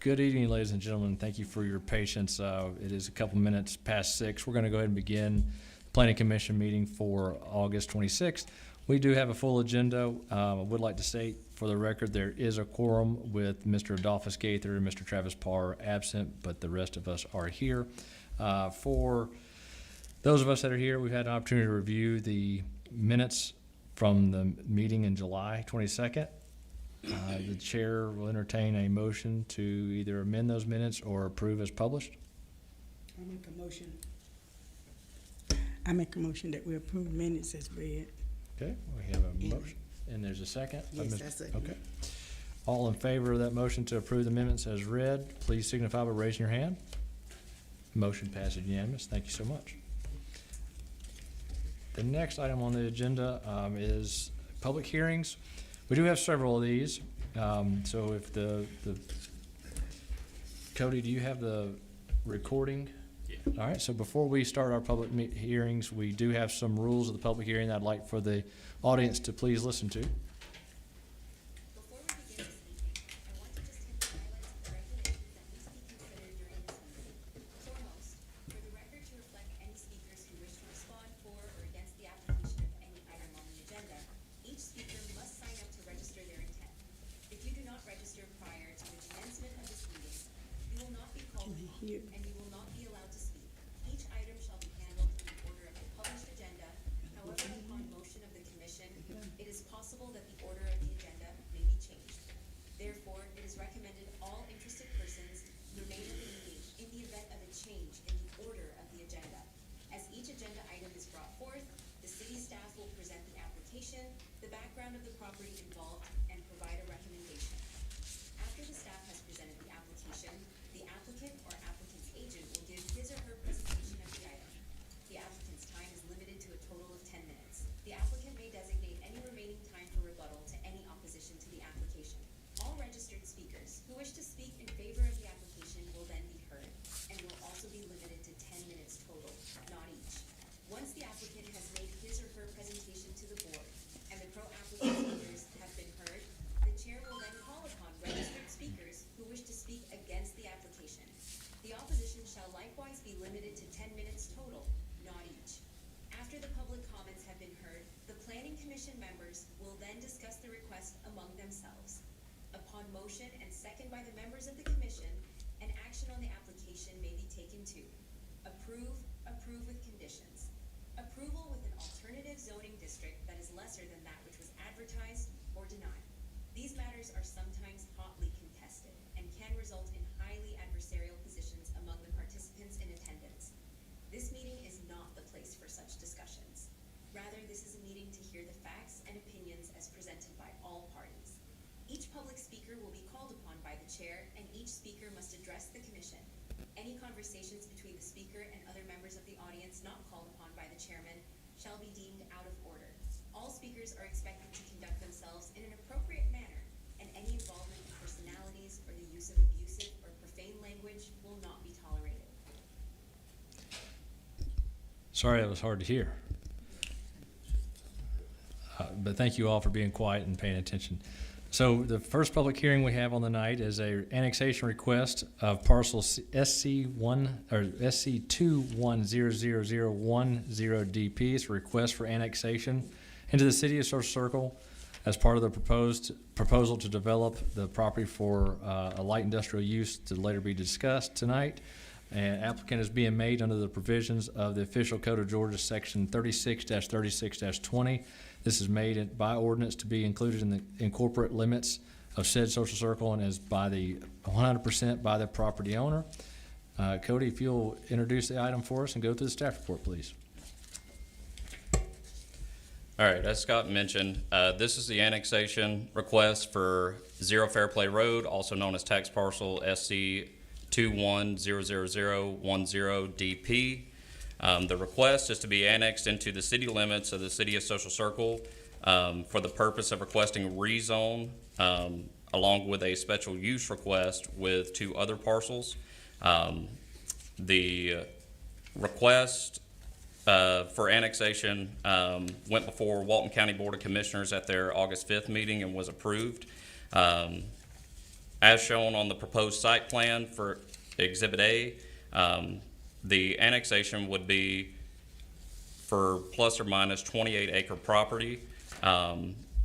Good evening, ladies and gentlemen. Thank you for your patience. It is a couple minutes past 6. We're going to go ahead and begin the Planning Commission meeting for August 26th. We do have a full agenda. I would like to state for the record there is a quorum with Mr. Adolphus Gaither and Mr. Travis Parr absent, but the rest of us are here. For those of us that are here, we've had an opportunity to review the minutes from the meeting in July 22nd. The chair will entertain a motion to either amend those minutes or approve as published. I make a motion that we approve minutes as read. Okay, we have a motion, and there's a second? Yes, I second. Okay. All in favor of that motion to approve the amendments as read, please signify by raising your hand. Motion passes unanimous. Thank you so much. The next item on the agenda is public hearings. We do have several of these. So if Cody, do you have the recording? Yeah. All right, so before we start our public hearings, we do have some rules of the public hearing that I'd like for the audience to please listen to. Before we begin this evening, I want to just hit the highlights of the regulations that need to be considered during this meeting. Foremost, for the record to reflect any speakers who wish to respond for or against the application of any item on the agenda, each speaker must sign up to register their intent. If you do not register prior to the commencement of this meeting, you will not be called upon and you will not be allowed to speak. Each item shall be handled in the order of the published agenda. However, upon motion of the commission, it is possible that the order of the agenda may be changed. Therefore, it is recommended all interested persons remain at the meeting in the event of a change in the order of the agenda. As each agenda item is brought forth, the city staff will present the application, the background of the property involved, and provide a recommendation. After the staff has presented the application, the applicant or applicant's agent will give his or her presentation of the item. The applicant's time is limited to a total of 10 minutes. The applicant may designate any remaining time for rebuttal to any opposition to the application. All registered speakers who wish to speak in favor of the application will then be heard and will also be limited to 10 minutes total, not each. Once the applicant has made his or her presentation to the board and the pro-applicant speakers have been heard, the chair will then call upon registered speakers who wish to speak against the application. The opposition shall likewise be limited to 10 minutes total, not each. After the public comments have been heard, the Planning Commission members will then discuss the request among themselves. Upon motion and second by the members of the commission, an action on the application may be taken to approve with conditions. Approval with an alternative zoning district that is lesser than that which was advertised or denied. These matters are sometimes hotly contested and can result in highly adversarial positions among the participants in attendance. This meeting is not the place for such discussions. Rather, this is a meeting to hear the facts and opinions as presented by all parties. Each public speaker will be called upon by the chair, and each speaker must address the commission. Any conversations between the speaker and other members of the audience not called upon by the chairman shall be deemed out of order. All speakers are expected to conduct themselves in an appropriate manner, and any involvement of personalities or the use of abusive or profane language will not be tolerated. Sorry that was hard to hear. But thank you all for being quiet and paying attention. So the first public hearing we have on the night is a annexation request of parcel SC1 or SC210010 DP. It's a request for annexation into the city of Social Circle as part of the proposal to develop the property for a light industrial use to later be discussed tonight. And applicant is being made under the provisions of the Official Code of Georgia, section 36-36-20. This is made by ordinance to be included in corporate limits of said social circle and is by the 100% by the property owner. Cody, if you'll introduce the item for us and go through the staff report, please. All right, as Scott mentioned, this is the annexation request for Zero Fair Play Road, also known as tax parcel SC 210010 DP. The request is to be annexed into the city limits of the city of Social Circle for the purpose of requesting rezone along with a special use request with 2 other parcels. The request for annexation went before Walton County Board of Commissioners at their August 5th meeting and was approved. As shown on the proposed site plan for Exhibit A, the annexation would be for plus or minus 28 acre property.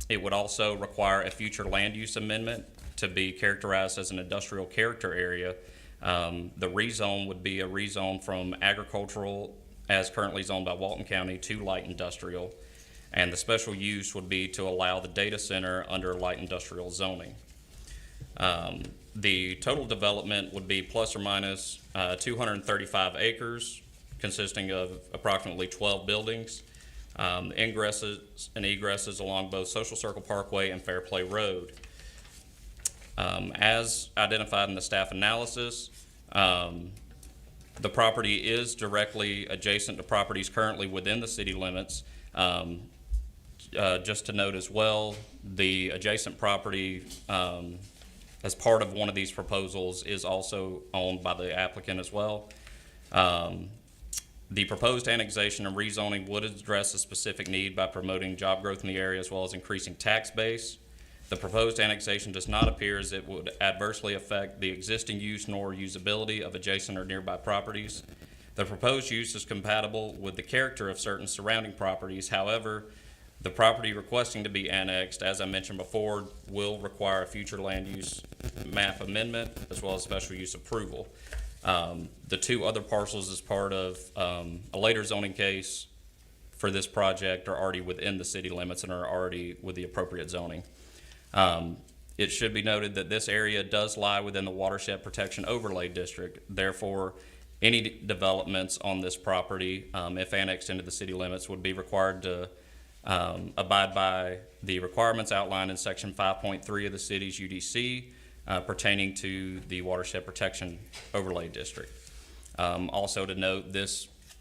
It would also require a future land use amendment to be characterized as an industrial character area. The rezone would be a rezone from agricultural, as currently zoned by Walton County, to light industrial. And the special use would be to allow the data center under light industrial zoning. The total development would be plus or minus 235 acres, consisting of approximately 12 buildings. Ingresses and egresses along both Social Circle Parkway and Fairplay Road. As identified in the staff analysis, the property is directly adjacent to properties currently within the city limits. Just to note as well, the adjacent property, as part of one of these proposals, is also owned by the applicant as well. The proposed annexation and rezoning would address a specific need by promoting job growth in the area as well as increasing tax base. The proposed annexation does not appear as it would adversely affect the existing use nor usability of adjacent or nearby properties. The proposed use is compatible with the character of certain surrounding properties. However, the property requesting to be annexed, as I mentioned before, will require a future land use map amendment as well as special use approval. The two other parcels as part of a later zoning case for this project are already within the city limits and are already with the appropriate zoning. It should be noted that this area does lie within the Watershed Protection Overlay District. Therefore, any developments on this property, if annexed into the city limits, would be required to abide by the requirements outlined in Section 5.3 of the city's UDC pertaining to the Watershed Protection Overlay District. Also to note,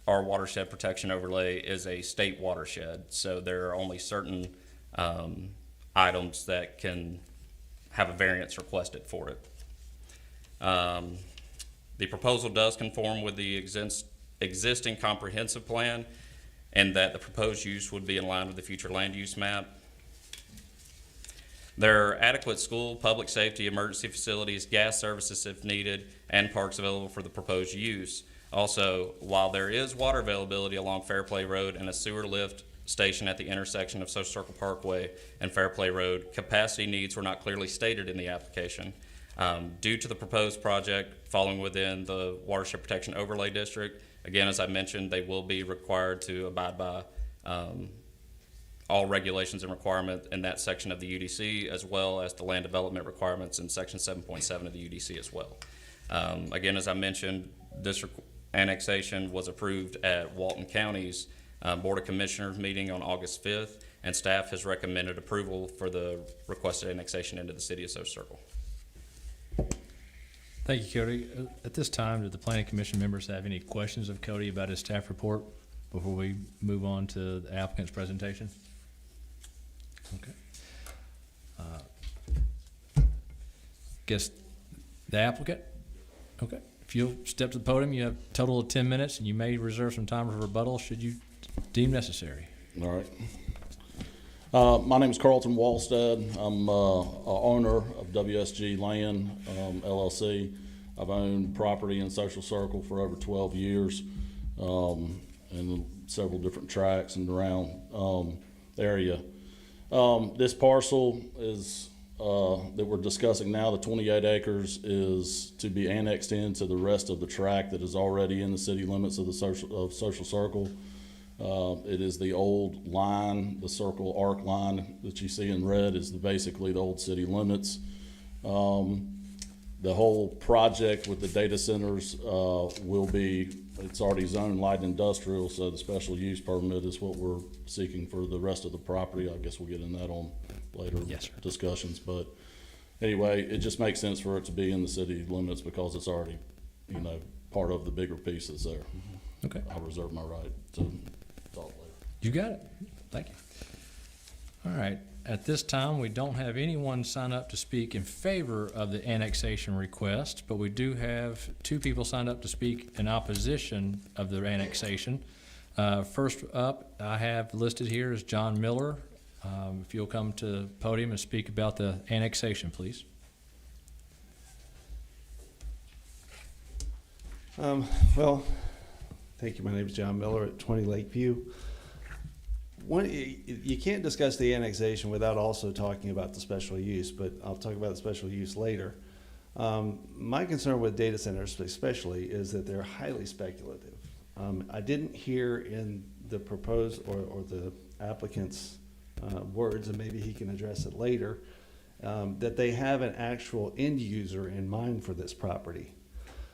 our Watershed Protection Overlay is a state watershed, so there are only certain items that can have a variance requested for it. The proposal does conform with the existing comprehensive plan, and that the proposed use would be in line with the future land use map. There are adequate school, public safety, emergency facilities, gas services if needed, and parks available for the proposed use. Also, while there is water availability along Fairplay Road and a sewer lift station at the intersection of Social Circle Parkway and Fairplay Road, capacity needs were not clearly stated in the application. Due to the proposed project falling within the Watershed Protection Overlay District, again, as I mentioned, they will be required to abide by all regulations and requirements in that section of the UDC, as well as the land development requirements in Section 7.7 of the UDC as well. Again, as I mentioned, this annexation was approved at Walton County's Board of Commissioners meeting on August 5th, and staff has recommended approval for the requested annexation into the city of Social Circle. Thank you, Cody. At this time, do the planning commission members have any questions of Cody about his staff report before we move on to the applicant's presentation? Okay. Guess the applicant? Okay. If you'll step to the podium, you have a total of 10 minutes, and you may reserve some time for rebuttal should you deem necessary. All right. My name is Carlton Walstead. I'm a owner of WSG Land LLC. I've owned property in Social Circle for over 12 years in several different tracts and around the area. This parcel is that we're discussing now, the 28 acres, is to be annexed into the rest of the tract that is already in the city limits of the Social Circle. It is the old line, the circle arc line that you see in red is basically the old city limits. The whole project with the data centers it's already zoned light industrial, so the special use permit is what we're seeking for the rest of the property. I guess we'll get in that on later discussions, but anyway, it just makes sense for it to be in the city limits because it's already, part of the bigger pieces there. Okay. I reserve my right to talk later. You got it. Thank you. All right. At this time, we don't have anyone sign up to speak in favor of the annexation request, but we do have two people signed up to speak in opposition of the annexation. First up, I have listed here is John Miller. If you'll come to the podium and speak about the annexation, please. Well, thank you. My name is John Miller at 20 Lakeview. You can't discuss the annexation without also talking about the special use, but I'll talk about the special use later. My concern with data centers especially is that they're highly speculative. I didn't hear in the proposed or the applicant's words, and maybe he can address it later, that they have an actual end user in mind for this property.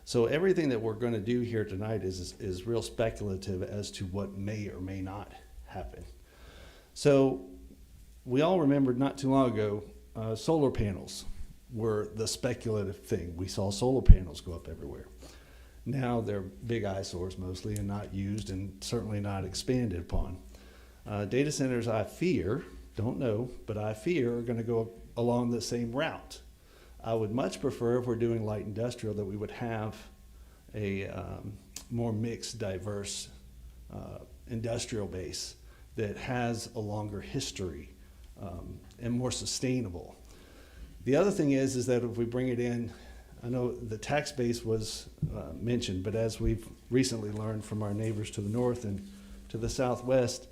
So everything that we're going to do here tonight is real speculative as to what may or may not happen. So we all remembered not too long ago, solar panels were the speculative thing. We saw solar panels go up everywhere. Now they're big eyesores mostly and not used and certainly not expanded upon. Data centers, I fear, don't know, but I fear are going to go along the same route. I would much prefer, if we're doing light industrial, that we would have a more mixed, diverse industrial base that has a longer history and more sustainable. The other thing is that if we bring it in, I know the tax base was mentioned, but as we've recently learned from our neighbors to the north and to the southwest,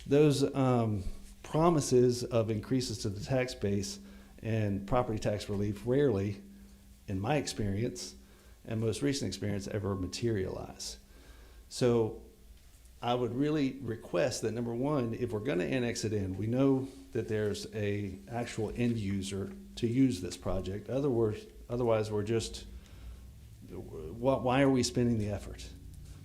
those promises of increases to the tax base and property tax relief rarely, in my experience and most recent experience, ever materialize. So I would really request that, number one, if we're going to annex it in, we know that there's a actual end user to use this project. Otherwise, we're just, why are we spending the effort?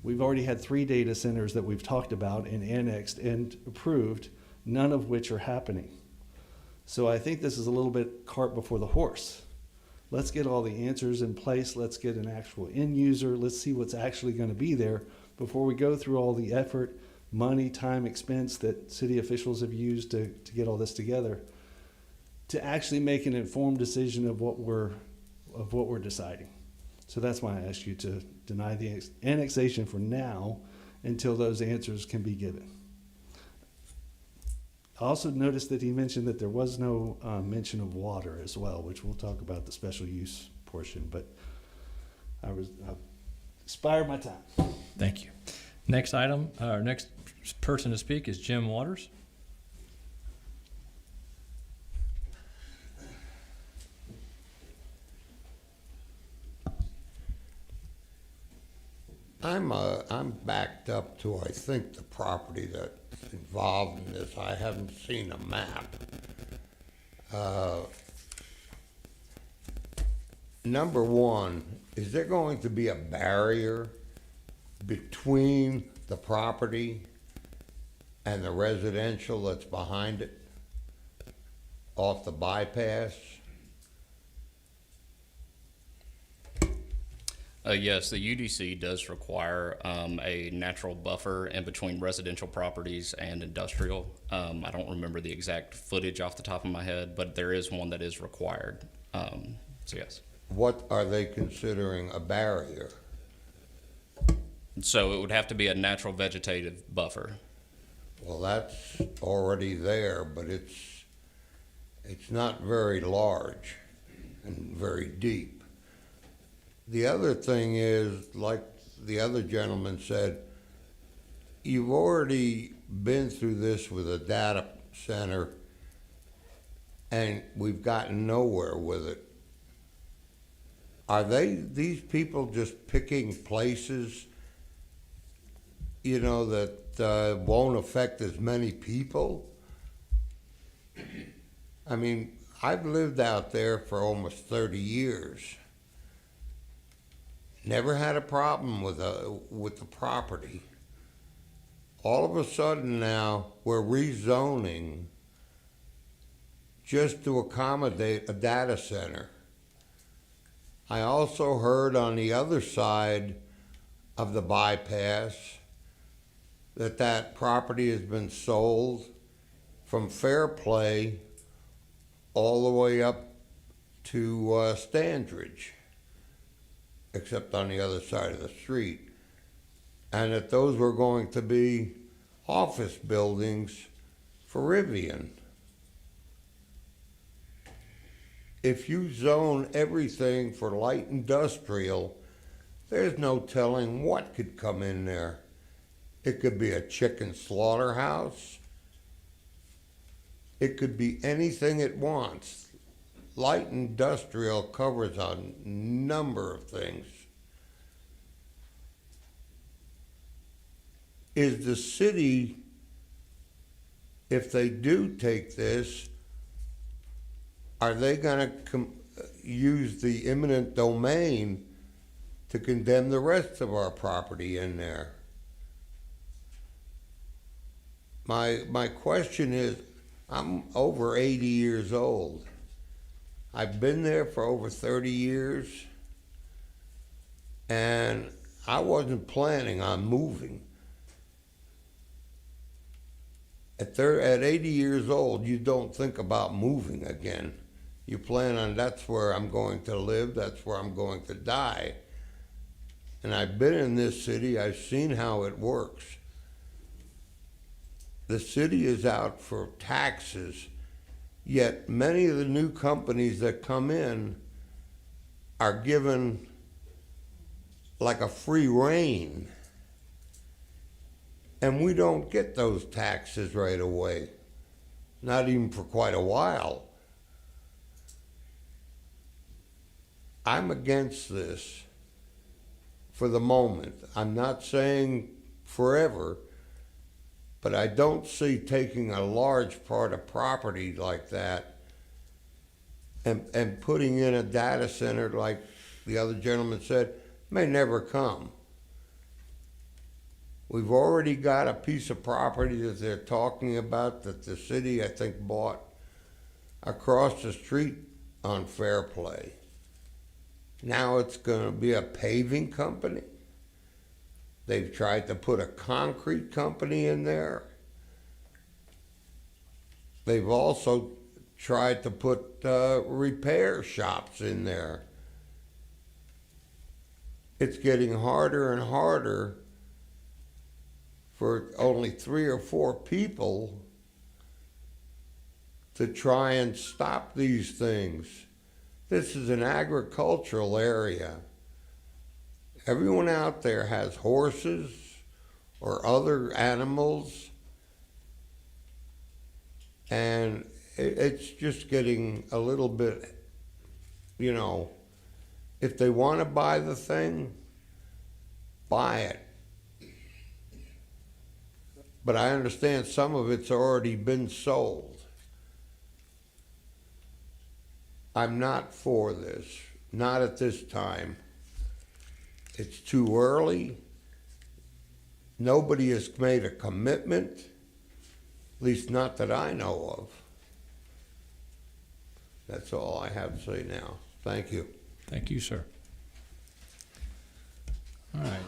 We've already had 3 data centers that we've talked about and annexed and approved, none of which are happening. So I think this is a little bit cart before the horse. Let's get all the answers in place. Let's get an actual end user. Let's see what's actually going to be there before we go through all the effort, money, time, expense that city officials have used to get all this together, to actually make an informed decision of what we're deciding. So that's why I ask you to deny the annexation for now until those answers can be given. I also noticed that he mentioned that there was no mention of water as well, which we'll talk about the special use portion, but I expired my time. Thank you. Next item, our next person to speak is Jim Waters. I'm backed up to, I think, the property that's involved in this. I haven't seen a map. Number one, is there going to be a barrier between the property and the residential that's behind it, off the bypass? Yes, the UDC does require a natural buffer in between residential properties and industrial. I don't remember the exact footage off the top of my head, but there is one that is required. So yes. What are they considering a barrier? So it would have to be a natural vegetative buffer. Well, that's already there, but it's not very large and very deep. The other thing is, like the other gentleman said, you've already been through this with a data center and we've gotten nowhere with it. Are these people just picking places, you know, that won't affect as many people? I mean, I've lived out there for almost 30 years. Never had a problem with the property. All of a sudden now, we're rezoning just to accommodate a data center. I also heard on the other side of the bypass that property has been sold from Fairplay all the way up to Standridge, except on the other side of the street, and that those were going to be office buildings for Rivian. If you zone everything for light industrial, there's no telling what could come in there. It could be a chicken slaughterhouse. It could be anything it wants. Light industrial covers a number of things. Is the city, if they do take this, are they gonna use the eminent domain to condemn the rest of our property in there? My question is, I'm over 80 years old. I've been there for over 30 years, and I wasn't planning on moving. At 80 years old, you don't think about moving again. You plan on, that's where I'm going to live, that's where I'm going to die. And I've been in this city, I've seen how it works. The city is out for taxes, yet many of the new companies that come in are given like a free rein. And we don't get those taxes right away, not even for quite a while. I'm against this for the moment. I'm not saying forever, but I don't see taking a large part of property like that and putting in a data center like the other gentleman said, may never come. We've already got a piece of property that they're talking about that the city, I think, bought across the street on Fairplay. Now it's going to be a paving company. They've tried to put a concrete company in there. They've also tried to put repair shops in there. It's getting harder and harder for only 3 or 4 people to try and stop these things. This is an agricultural area. Everyone out there has horses or other animals, and it's just getting a little bit, you know, if they want to buy the thing, buy it. But I understand some of it's already been sold. I'm not for this, not at this time. It's too early. Nobody has made a commitment, at least not that I know of. That's all I have to say now. Thank you. Thank you, sir. All right.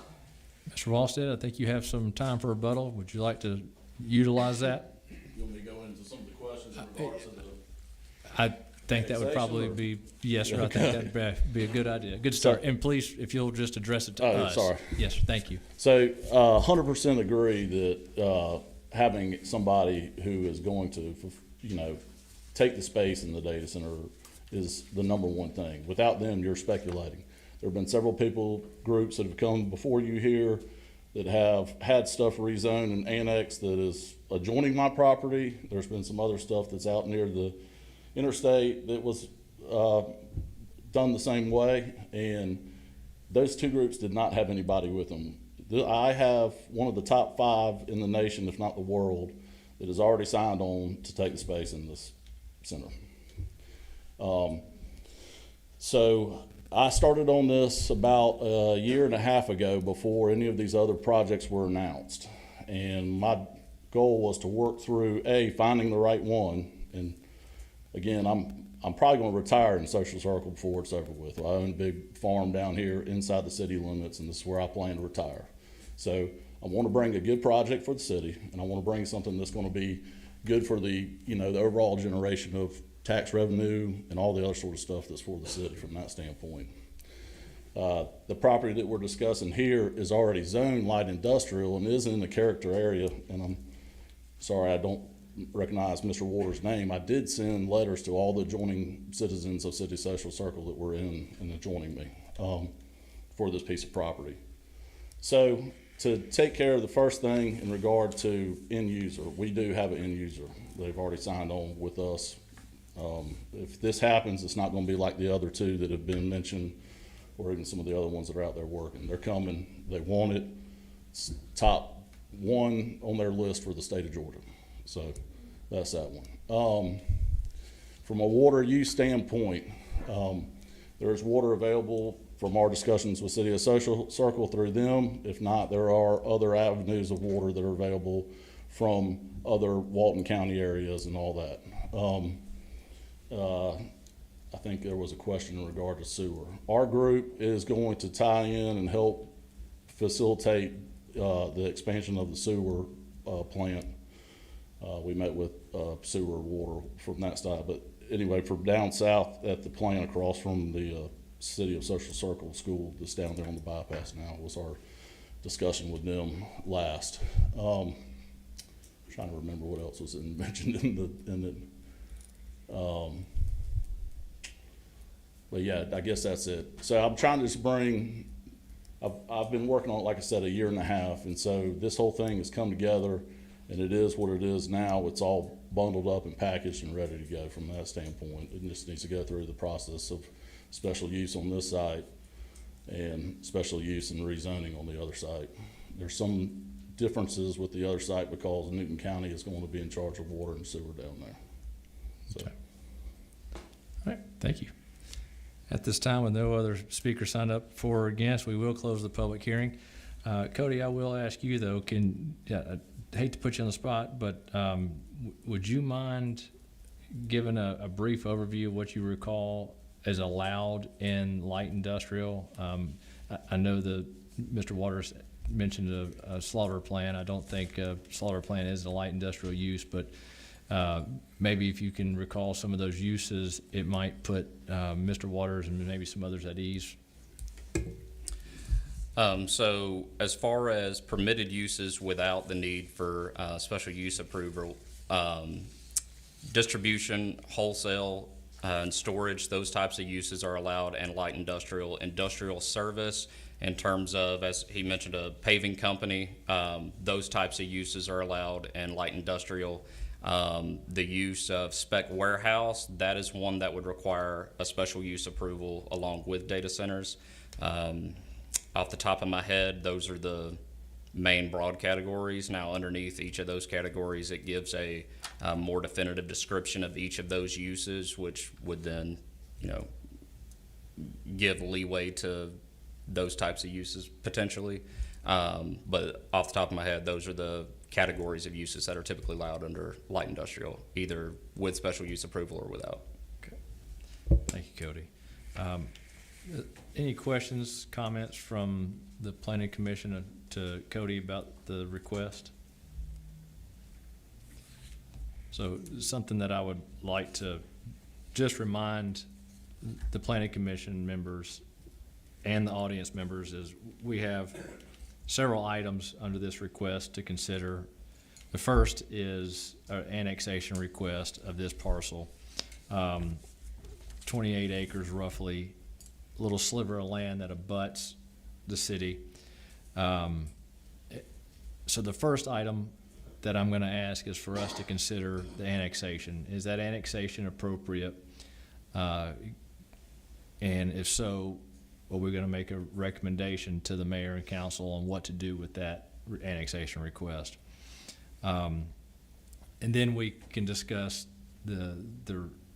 Mr. Walsted, I think you have some time for rebuttal. Would you like to utilize that? You want me to go into some of the questions in regards to the? I think that would probably be, yes, sir. I think that'd be a good idea. Good start. And please, if you'll just address it to us. Sorry. Yes, sir. Thank you. So, 100% agree that having somebody who is going to, you know, take the space in the data center is the number one thing. Without them, you're speculating. There have been several groups that have come before you here that have had stuff rezoned and annexed that is adjoining my property. There's been some other stuff that's out near the interstate that was done the same way, and those 2 groups did not have anybody with them. I have one of the top 5 in the nation, if not the world, that has already signed on to take the space in this center. So I started on this about a year and a half ago before any of these other projects were announced. And my goal was to work through, finding the right one. And again, I'm probably going to retire in Social Circle before it's over with. I own a big farm down here inside the city limits, and this is where I plan to retire. So I want to bring a good project for the city, and I want to bring something that's going to be good for the, you know, the overall generation of tax revenue and all the other sort of stuff that's for the city from that standpoint. The property that we're discussing here is already zoned light industrial and is in the character area, and I'm sorry I don't recognize Mr. Waters' name. I did send letters to all the adjoining citizens of City Social Circle that were in and adjoining me. for this piece of property. So to take care of the first thing in regard to end user, we do have an end user. They've already signed on with us. If this happens, it's not gonna be like the other two that have been mentioned, or even some of the other ones that are out there working. They're coming, they want it. It's top one on their list for the state of Georgia. So that's that one. From a water use standpoint, there's water available from our discussions with City of Social Circle through them. If not, there are other avenues of water that are available from other Walton County areas and all that. I think there was a question in regard to sewer. Our group is going to tie in and help facilitate the expansion of the sewer plant. We met with sewer water from that side, but anyway, from down south at the plant across from the City of Social Circle school that's down there on the bypass now was our discussion with them last. Trying to remember what else was mentioned in the but yeah, I guess that's it. So I'm trying to just bring, I've been working on it, like I said, a year and a half, and so this whole thing has come together, and it is what it is now. It's all bundled up and packaged and ready to go from that standpoint. It just needs to go through the process of special use on this site and special use and rezoning on the other site. There's some differences with the other site because Newton County is going to be in charge of water and sewer down there. So. Okay. All right, thank you. At this time, with no other speakers signed up for or against, we will close the public hearing. Cody, I will ask you though, I hate to put you on the spot, but would you mind giving a brief overview of what you recall as allowed in light industrial? I know Mr. Waters mentioned a slaughter plant. I don't think a slaughter plant is a light industrial use, but maybe if you can recall some of those uses, it might put Mr. Waters and maybe some others at ease. So as far as permitted uses without the need for special use approval, distribution, wholesale, and storage, those types of uses are allowed, and light industrial service in terms of, as he mentioned, a paving company, those types of uses are allowed, and light industrial. The use of spec warehouse, that is one that would require a special use approval along with data centers. Off the top of my head, those are the main broad categories. Now, underneath each of those categories, it gives a more definitive description of each of those uses, which would then, give leeway to those types of uses potentially. But off the top of my head, those are the categories of uses that are typically allowed under light industrial, either with special use approval or without. Okay. Thank you, Cody. Any questions, comments from the Planning Commission to Cody about the request? So something that I would like to just remind the Planning Commission members and the audience members is we have several items under this request to consider. The first is an annexation request of this parcel, 28 acres roughly, a little sliver of land that abuts the city. So the first item that I'm going to ask is for us to consider the annexation. Is that annexation appropriate? And if so, are we going to make a recommendation to the mayor and council on what to do with that annexation request? And then we can discuss the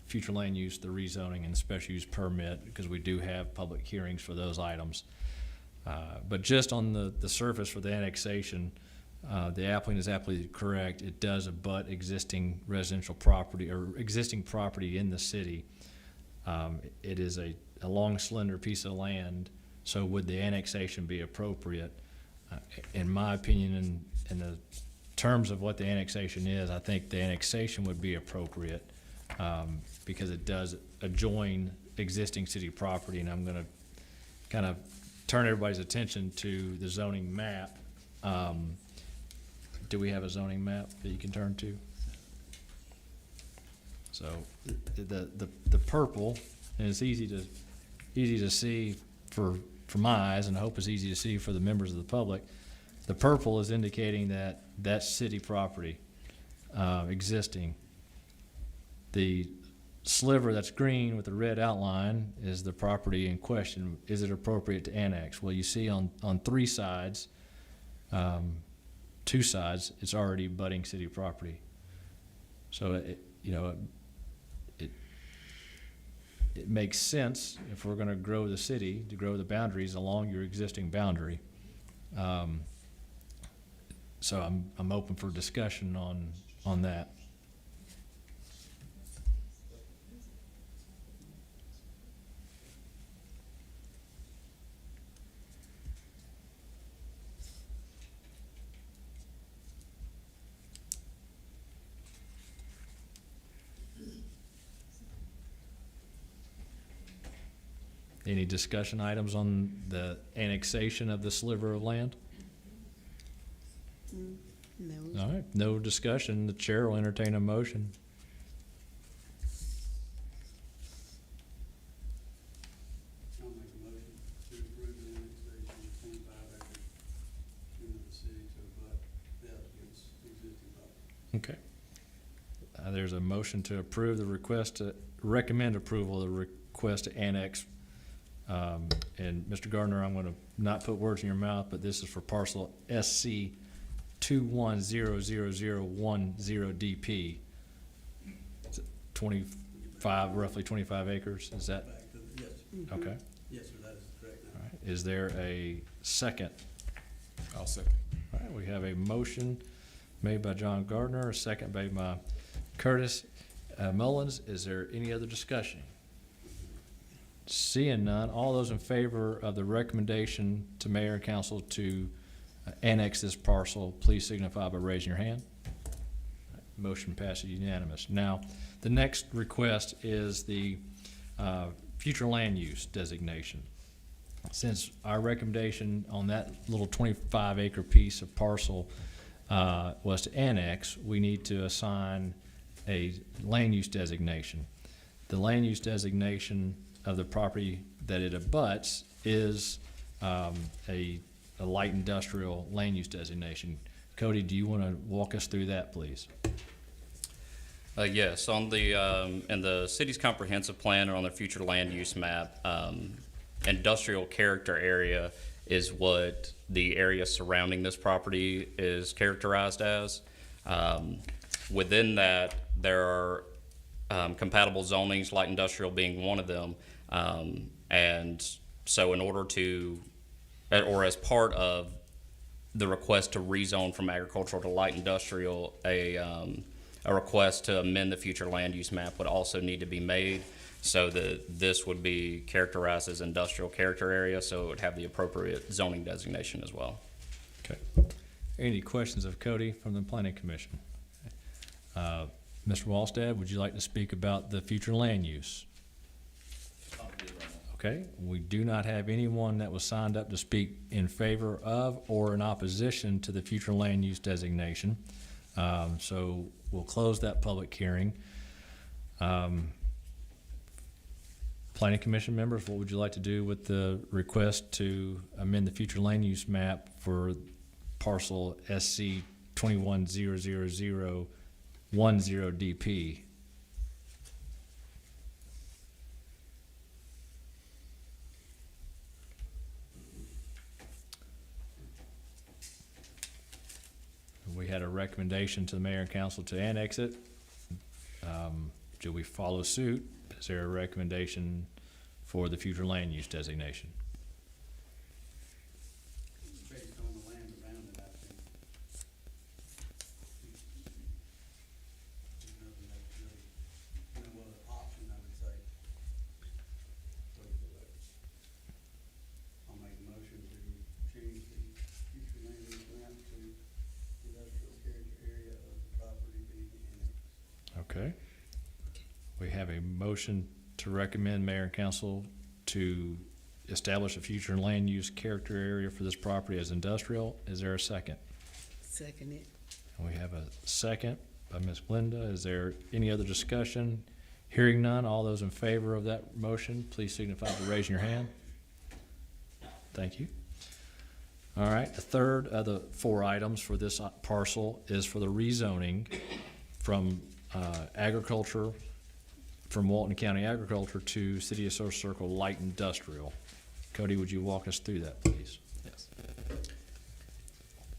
future land use, the rezoning, and the special use permit, because we do have public hearings for those items. But just on the surface for the annexation, the applicant is absolutely correct. It does abut existing residential property or existing property in the city. It is a long, slender piece of land. So would the annexation be appropriate? In my opinion, in the terms of what the annexation is, I think the annexation would be appropriate because it does adjoin existing city property. And I'm going to kind of turn everybody's attention to the zoning map. Do we have a zoning map that you can turn to? So the purple, and it's easy to see for for my eyes, and I hope it's easy to see for the members of the public, the purple is indicating that that's city property, existing. The sliver that's green with the red outline is the property in question. Is it appropriate to annex? Well, you see on three sides, two sides, it's already budding city property. So it makes sense if we're gonna grow the city, to grow the boundaries along your existing boundary. So I'm open for discussion on that. Any discussion items on the annexation of the sliver of land? No. All right, no discussion. The chair will entertain a motion. I'll make a motion to approve the annexation of 25 acres into the city to abut the applicant's existing property. Okay. There's a motion to approve the request to recommend approval of the request to annex. And Mr. Gardner, I'm gonna not put words in your mouth, but this is for parcel SC 210010 DP. Is it 25, roughly 25 acres, is that, Back to the, yes, okay? yes, sir, that is correct. All right, is there a second? I'll second. All right, we have a motion made by John Gardner, a second made by Curtis Mullins. Is there any other discussion? Seeing none, all those in favor of the recommendation to mayor and council to annex this parcel, please signify by raising your hand. Motion passes unanimous. Now, the next request is the future land use designation. Since our recommendation on that little 25-acre piece of parcel was to annex, we need to assign a land use designation. The land use designation of the property that it abuts is a light industrial land use designation. Cody, do you want to walk us through that, please? Yes, on the, in the city's comprehensive plan and on their future land use map, industrial character area is what the area surrounding this property is characterized as. Within that, there are compatible zonings, light industrial being one of them. And so in order to, or as part of the request to rezone from agricultural to light industrial, a request to amend the future land use map would also need to be made so that this would be characterized as industrial character area, so it would have the appropriate zoning designation as well. Okay. Any questions of Cody from the Planning Commission? Mr. Wallstad, would you like to speak about the future land use? Okay, we do not have anyone that was signed up to speak in favor of or in opposition to the future land use designation. So we'll close that public hearing. Planning Commission members, what would you like to do with the request to amend the future land use map for parcel SC 210010 DP? We had a recommendation to the mayor and council to annex it. Do we follow suit? Is there a recommendation for the future land use designation? Based on the land around it, I think. There's nothing else really, no other option, I would say. So, I'll make a motion to change the future land use map to industrial character area of the property being annexed. Okay. We have a motion to recommend mayor and council to establish a future land use character area for this property as industrial. Is there a second? Second it. And we have a second by Ms. Linda. Is there any other discussion? Hearing none, all those in favor of that motion, please signify by raising your hand. Thank you. All right, the third of the 4 items for this parcel is for the rezoning from agriculture, from Walton County Agriculture to City of Social Circle Light Industrial. Cody, would you walk us through that, please? Yes.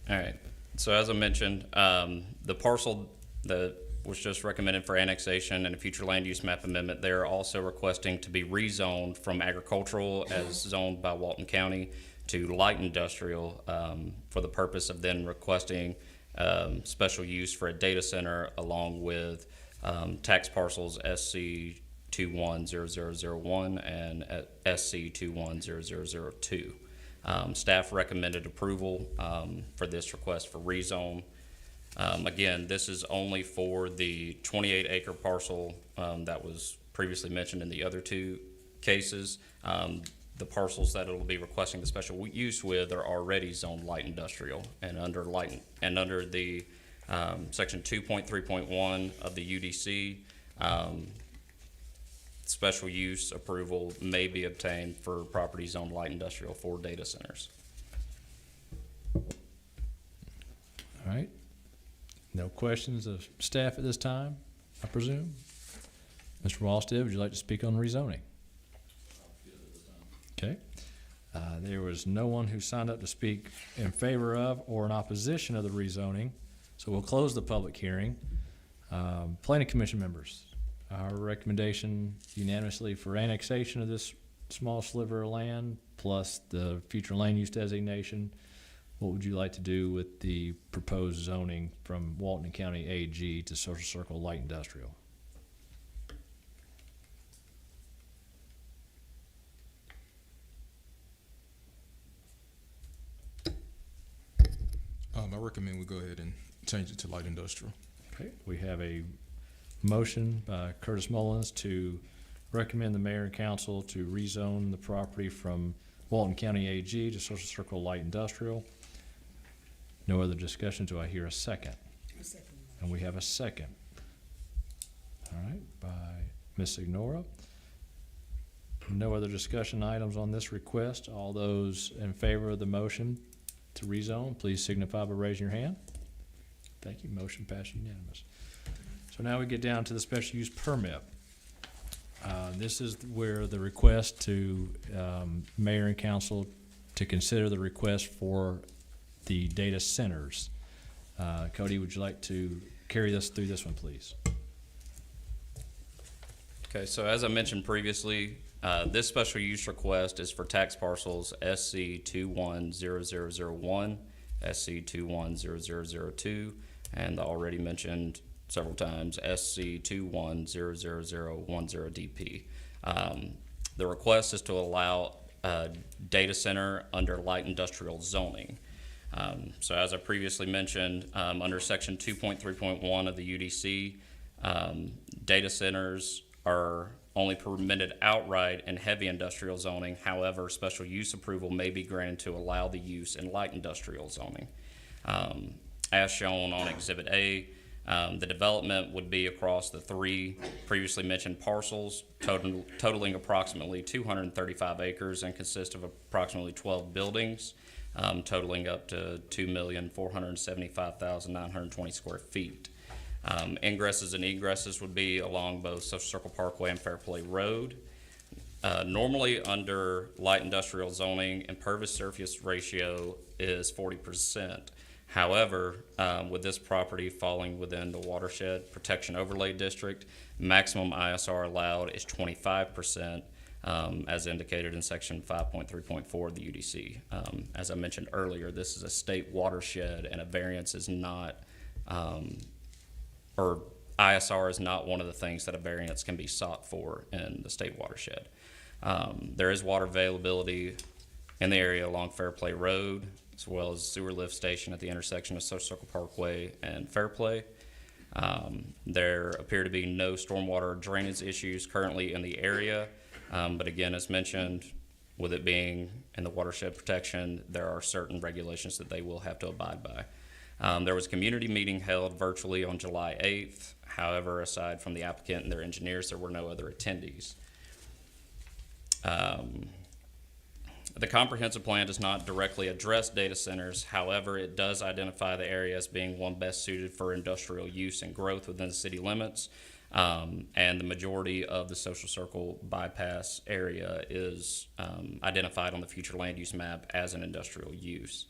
All right. So as I mentioned, the parcel that was just recommended for annexation and a future land use map amendment, they're also requesting to be rezoned from agricultural as zoned by Walton County to light industrial for the purpose of then requesting special use for a data center along with tax parcels SC 210001 and SC 210002. Staff recommended approval for this request for rezone. Again, this is only for the 28-acre parcel that was previously mentioned in the other 2 cases. The parcels that it'll be requesting the special use with are already zoned light industrial, and under the section 2.3.1 of the UDC, special use approval may be obtained for property zoned light industrial for data centers. All right. No questions of staff at this time, I presume? Mr. Wallstead, would you like to speak on rezoning? Okay. There was no one who signed up to speak in favor of or in opposition of the rezoning, so we'll close the public hearing. Planning Commission members, our recommendation unanimously for annexation of this small sliver of land plus the future land use designation. What would you like to do with the proposed zoning from Walton County AG to Social Circle Light Industrial? I recommend we go ahead and change it to light industrial. Okay, we have a motion by Curtis Mullins to recommend the mayor and council to rezone the property from Walton County AG to Social Circle Light Industrial. No other discussion. Do I hear a second? I second And we have a second. All right, by Ms. Ignora. No other discussion items on this request. All those in favor of the motion to rezone, please signify by raising your hand. Thank you. Motion passed unanimous. So now we get down to the special use permit. This is where the request to mayor and council to consider the request for the data centers. Cody, would you like to carry us through this one, please? Okay, so as I mentioned previously, this special use request is for tax parcels SC 210001, SC 210002, and the already mentioned several times SC 210010DP. The request is to allow a data center under light industrial zoning. So as I previously mentioned, under section 2.3.1 of the UDC, data centers are only permitted outright in heavy industrial zoning. However, special use approval may be granted to allow the use in light industrial zoning. As shown on Exhibit A, the development would be across the 3 previously mentioned parcels, totaling approximately 235 acres and consist of approximately 12 buildings, totaling up to 2,475,920 square feet. Ingresses and egresses would be along both Social Circle Parkway and Fairplay Road. Normally under light industrial zoning, impervious surface ratio is 40%. However, with this property falling within the watershed protection overlay district, maximum ISR allowed is 25%, as indicated in section 5.3.4 of the UDC. As I mentioned earlier, this is a state watershed and a variance is not, or ISR is not one of the things that a variance can be sought for in the state watershed. There is water availability in the area along Fairplay Road, as well as sewer lift station at the intersection of Social Circle Parkway and Fairplay. There appear to be no stormwater drainage issues currently in the area, but again, as mentioned, with it being in the watershed protection, there are certain regulations that they will have to abide by. There was a community meeting held virtually on July 8th. However, aside from the applicant and their engineers, there were no other attendees. The comprehensive plan does not directly address data centers. However, it does identify the area as being one best suited for industrial use and growth within the city limits. And the majority of the social circle bypass area is identified on the future land use map as an industrial use.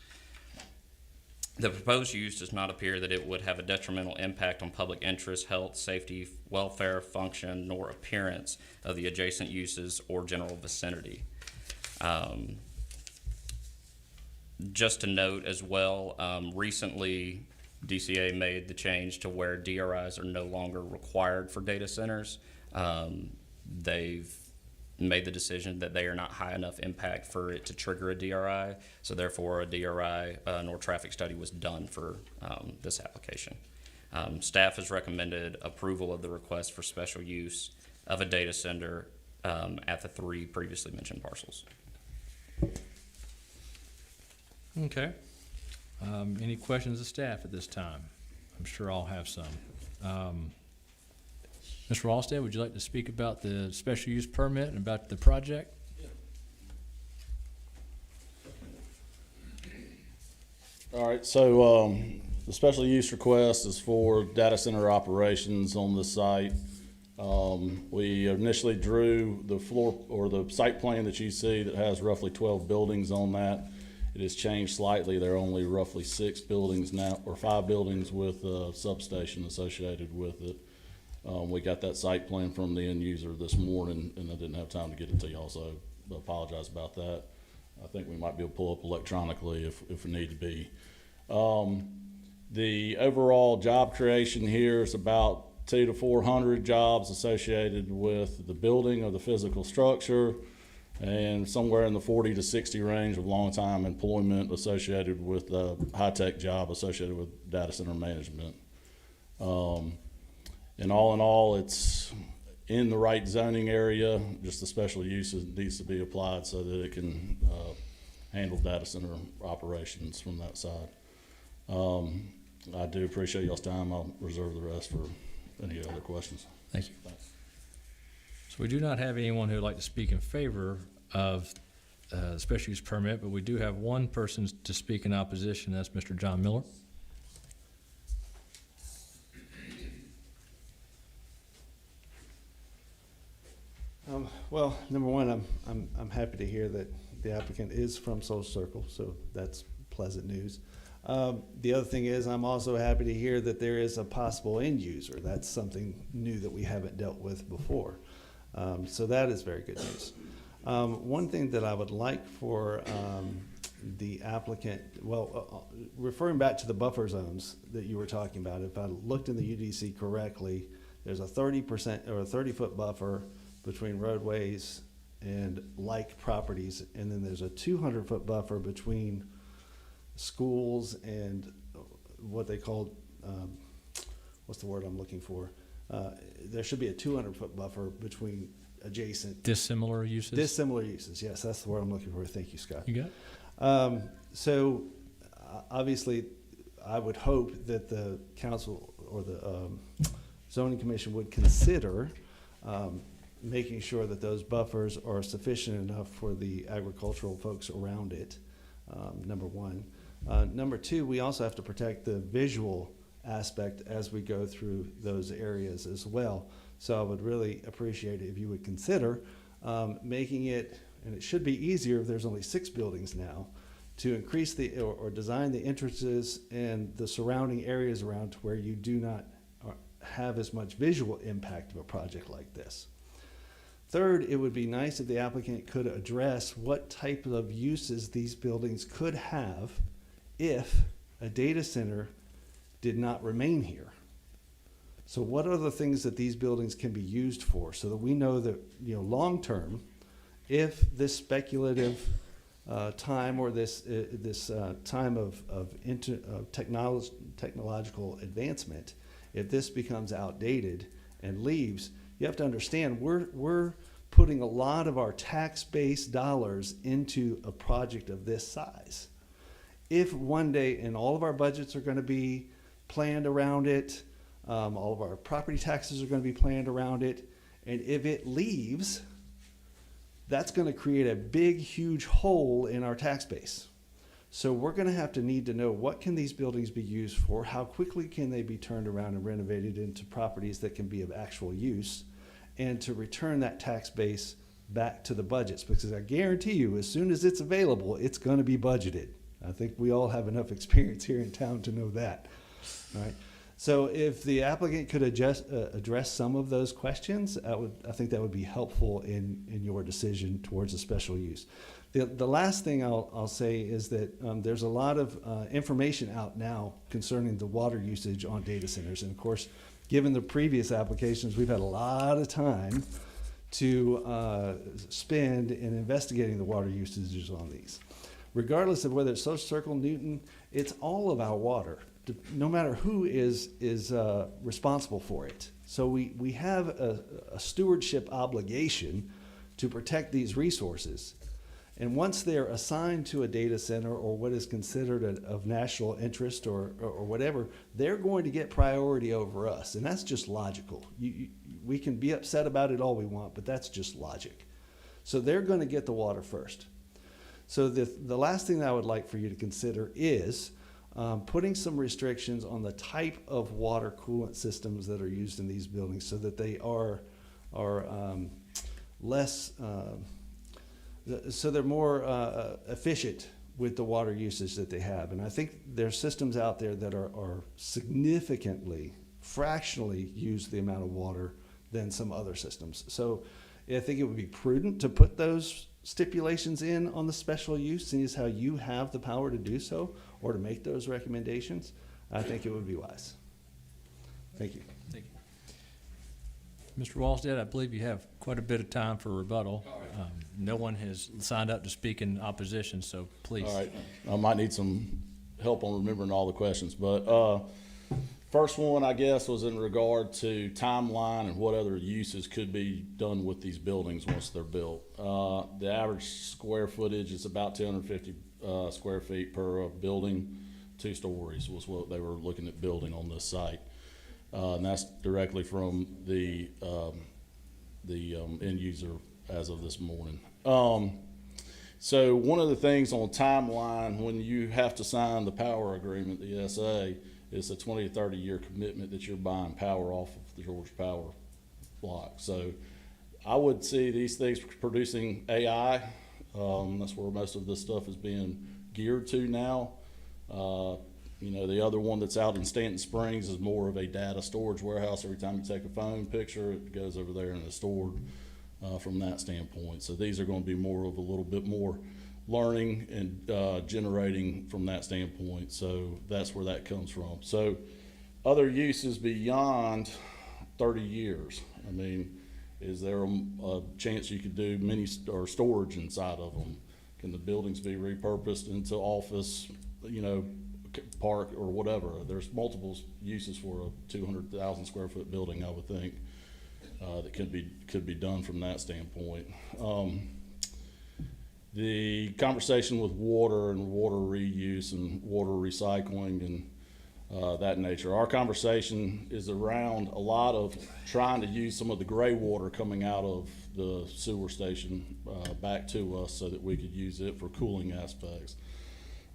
The proposed use does not appear that it would have a detrimental impact on public interest, health, safety, welfare, function, nor appearance of the adjacent uses or general vicinity. Just to note as well, recently DCA made the change to where DRIs are no longer required for data centers. They've made the decision that they are not high enough impact for it to trigger a DRI, so therefore a DRI nor traffic study was done for this application. Staff has recommended approval of the request for special use of a data center at the 3 previously mentioned parcels. Okay. Any questions of staff at this time? I'm sure I'll have some. Mr. Wallstead, would you like to speak about the special use permit and about the project? All right, so the special use request is for data center operations on the site. We initially drew the floor or the site plan that you see that has roughly 12 buildings on that. It has changed slightly. There are only roughly 6 buildings now, or 5 buildings with a substation associated with it. We got that site plan from the end user this morning, and I didn't have time to get it to y'all, so I apologize about that. I think we might be able to pull up electronically if we need to be. The overall job creation here is about 200 to 400 jobs associated with the building or the physical structure, and somewhere in the 40 to 60 range of long-time employment associated with the high-tech job associated with data center management. And all in all, it's in the right zoning area, just the special use needs to be applied so that it can handle data center operations from that side. I do appreciate y'all's time. I'll reserve the rest for any other questions. Thank you. So we do not have anyone who would like to speak in favor of the special use permit, but we do have one person to speak in opposition. That's Mr. John Miller. Well, number one, I'm happy to hear that the applicant is from Social Circle, so that's pleasant news. The other thing is, I'm also happy to hear that there is a possible end user. That's something new that we haven't dealt with before. So that is very good news. One thing that I would like for the applicant, referring back to the buffer zones that you were talking about, if I looked in the UDC correctly, there's a 30% or a 30-foot buffer between roadways and like properties, and then there's a 200-foot buffer between schools and what they call, what's the word I'm looking for? There should be a 200-foot buffer between adjacent. Dissimilar uses? Dissimilar uses, yes, that's the word I'm looking for. Thank you, Scott. You got it? So obviously, I would hope that the council or the zoning commission would consider making sure that those buffers are sufficient enough for the agricultural folks around it, number one. Number two, we also have to protect the visual aspect as we go through those areas as well. So I would really appreciate it if you would consider making it, and it should be easier if there's only 6 buildings now, to increase the, or design the entrances and the surrounding areas around to where you do not have as much visual impact of a project like this. Third, it would be nice if the applicant could address what type of uses these buildings could have if a data center did not remain here. So what are the things that these buildings can be used for, so that we know that, you know, long term, if this speculative time or this time of technological advancement, if this becomes outdated and leaves, you have to understand we're putting a lot of our tax-based dollars into a project of this size. If one day, and all of our budgets are going to be planned around it, all of our property taxes are going to be planned around it, and if it leaves, that's going to create a big, huge hole in our tax base. So we're going to need to know what can these buildings be used for, how quickly can they be turned around and renovated into properties that can be of actual use, and to return that tax base back to the budgets. Because I guarantee you, as soon as it's available, it's going to be budgeted. I think we all have enough experience here in town to know that, right? So if the applicant could address some of those questions, I think that would be helpful in your decision towards a special use. The last thing I'll say is that there's a lot of information out now concerning the water usage on data centers. And of course, given the previous applications, we've had a lot of time to spend in investigating the water usages on these. Regardless of whether it's Social Circle, Newton, it's all of our water, no matter who is responsible for it. So we have a stewardship obligation to protect these resources. And once they're assigned to a data center or what is considered of national interest or whatever, they're going to get priority over us. And that's just logical. We can be upset about it all we want, but that's just logic. So they're going to get the water first. So the last thing that I would like for you to consider is putting some restrictions on the type of water coolant systems that are used in these buildings so that they are less, so they're more efficient with the water usage that they have. And I think there's systems out there that are significantly, fractionally use the amount of water than some other systems. So I think it would be prudent to put those stipulations in on the special use, seeing as how you have the power to do so or to make those recommendations. I think it would be wise. Thank you. Thank you. Mr. Walsted, I believe you have quite a bit of time for rebuttal. No one has signed up to speak in opposition, so please. All right, I might need some help on remembering all the questions, but first one, I guess, was in regard to timeline and what other uses could be done with these buildings once they're built. The average square footage is about 250 square feet per building. 2 stories was what they were looking at building on this site. And that's directly from the end user as of this morning. So one of the things on timeline, when you have to sign the power agreement, the ESA, it's a 20 to 30 year commitment that you're buying power off of the Georgia Power block. So I would see these things producing AI. That's where most of this stuff is being geared to now. You know, the other one that's out in Stanton Springs is more of a data storage warehouse. Every time you take a phone picture, it goes over there and is stored from that standpoint. So these are going to be more of a little bit more learning and generating from that standpoint. So that's where that comes from. So other uses beyond 30 years. I mean, is there a chance you could do mini or storage inside of them? Can the buildings be repurposed into office, you know, park or whatever? There's multiple uses for a 200,000 square foot building, I would think, that could be done from that standpoint. The conversation with water and water reuse and water recycling and that nature. Our conversation is around a lot of trying to use some of the gray water coming out of the sewer station back to us so that we could use it for cooling aspects.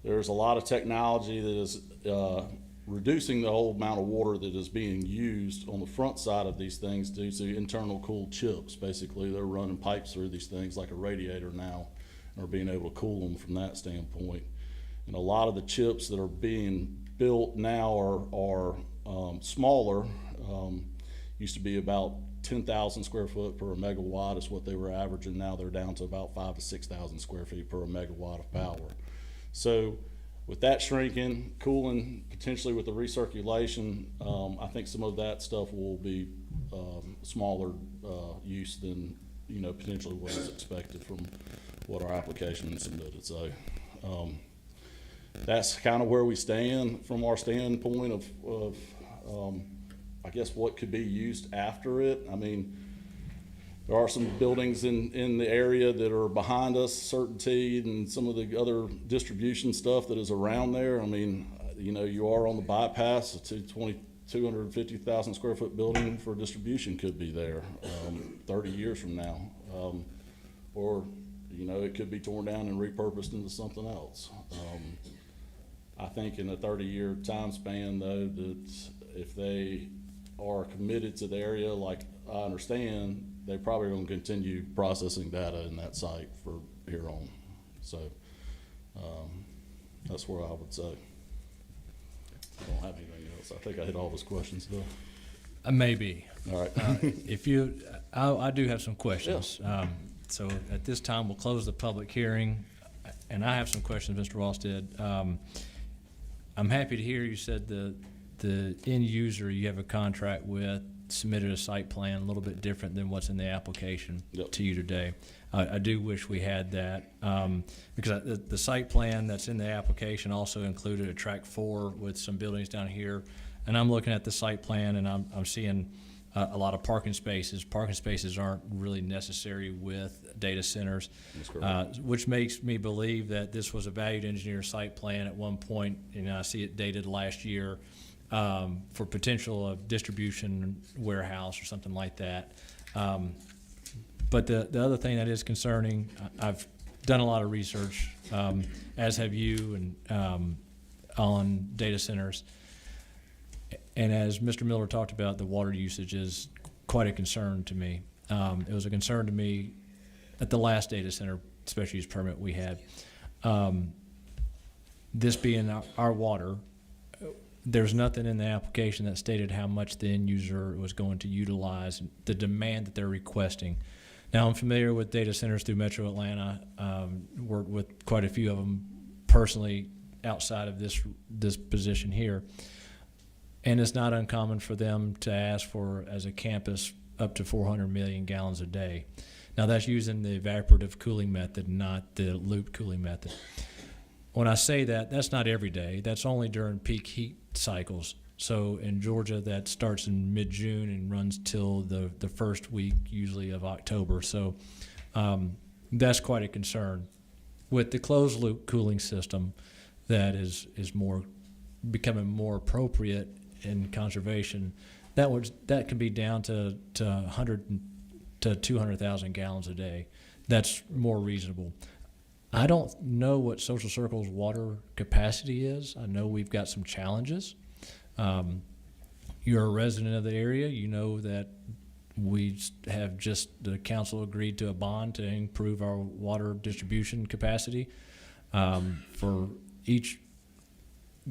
There's a lot of technology that is reducing the whole amount of water that is being used on the front side of these things due to internal cooled chips. Basically, they're running pipes through these things like a radiator now, and are being able to cool them from that standpoint. And a lot of the chips that are being built now are smaller. Used to be about 10,000 square foot per megawatt is what they were averaging. Now they're down to about 5,000 to 6,000 square feet per megawatt of power. So with that shrinking, cooling, potentially with the recirculation, I think some of that stuff will be smaller use than, you know, potentially what is expected from what our application submitted. So that's kind of where we stand from our standpoint of I guess what could be used after it. I mean, there are some buildings in the area that are behind us, Certainty, and some of the other distribution stuff that is around there. I mean, you know, you are on the bypass, a 250,000 square foot building for distribution could be there 30 years from now. or, it could be torn down and repurposed into something else. I think in a 30-year time span, though, that if they are committed to the area, like I understand, they probably going to continue processing data in that site for here on. So that's where I would say. I don't have anything else. I think I hit all those questions, though. Maybe. All right. I do have some questions. So at this time, we'll close the public hearing, and I have some questions, Mr. Walstead. I'm happy to hear you said the end user you have a contract with submitted a site plan a little bit different than what's in the application Yep. to you today. I do wish we had that, because the site plan that's in the application also included a track 4 with some buildings down here. And I'm looking at the site plan, and I'm seeing a lot of parking spaces. Parking spaces aren't really necessary with data centers, That's correct. which makes me believe that this was a valued engineer site plan at one point. I see it dated last year for potential of distribution warehouse or something like that. But the other thing that is concerning, I've done a lot of research, as have you, and on data centers. And as Mr. Miller talked about, the water usage is quite a concern to me. It was a concern to me at the last data center special use permit we had. This being our water, there's nothing in the application that stated how much the end user was going to utilize, the demand that they're requesting. Now, I'm familiar with data centers through Metro Atlanta, worked with quite a few of them personally outside of this position here. And it's not uncommon for them to ask for, as a campus, up to 400 million gallons a day. Now, that's using the evaporative cooling method, not the loop cooling method. When I say that, that's not every day. That's only during peak heat cycles. So in Georgia, that starts in mid-June and runs till the first week, usually, of October. So that's quite a concern. With the closed loop cooling system, that is more becoming more appropriate in conservation, that can be down to 100 to 200,000 gallons a day. That's more reasonable. I don't know what Social Circle's water capacity is. I know we've got some challenges. You're a resident of the area. You know that we have the council agreed to a bond to improve our water distribution capacity. For each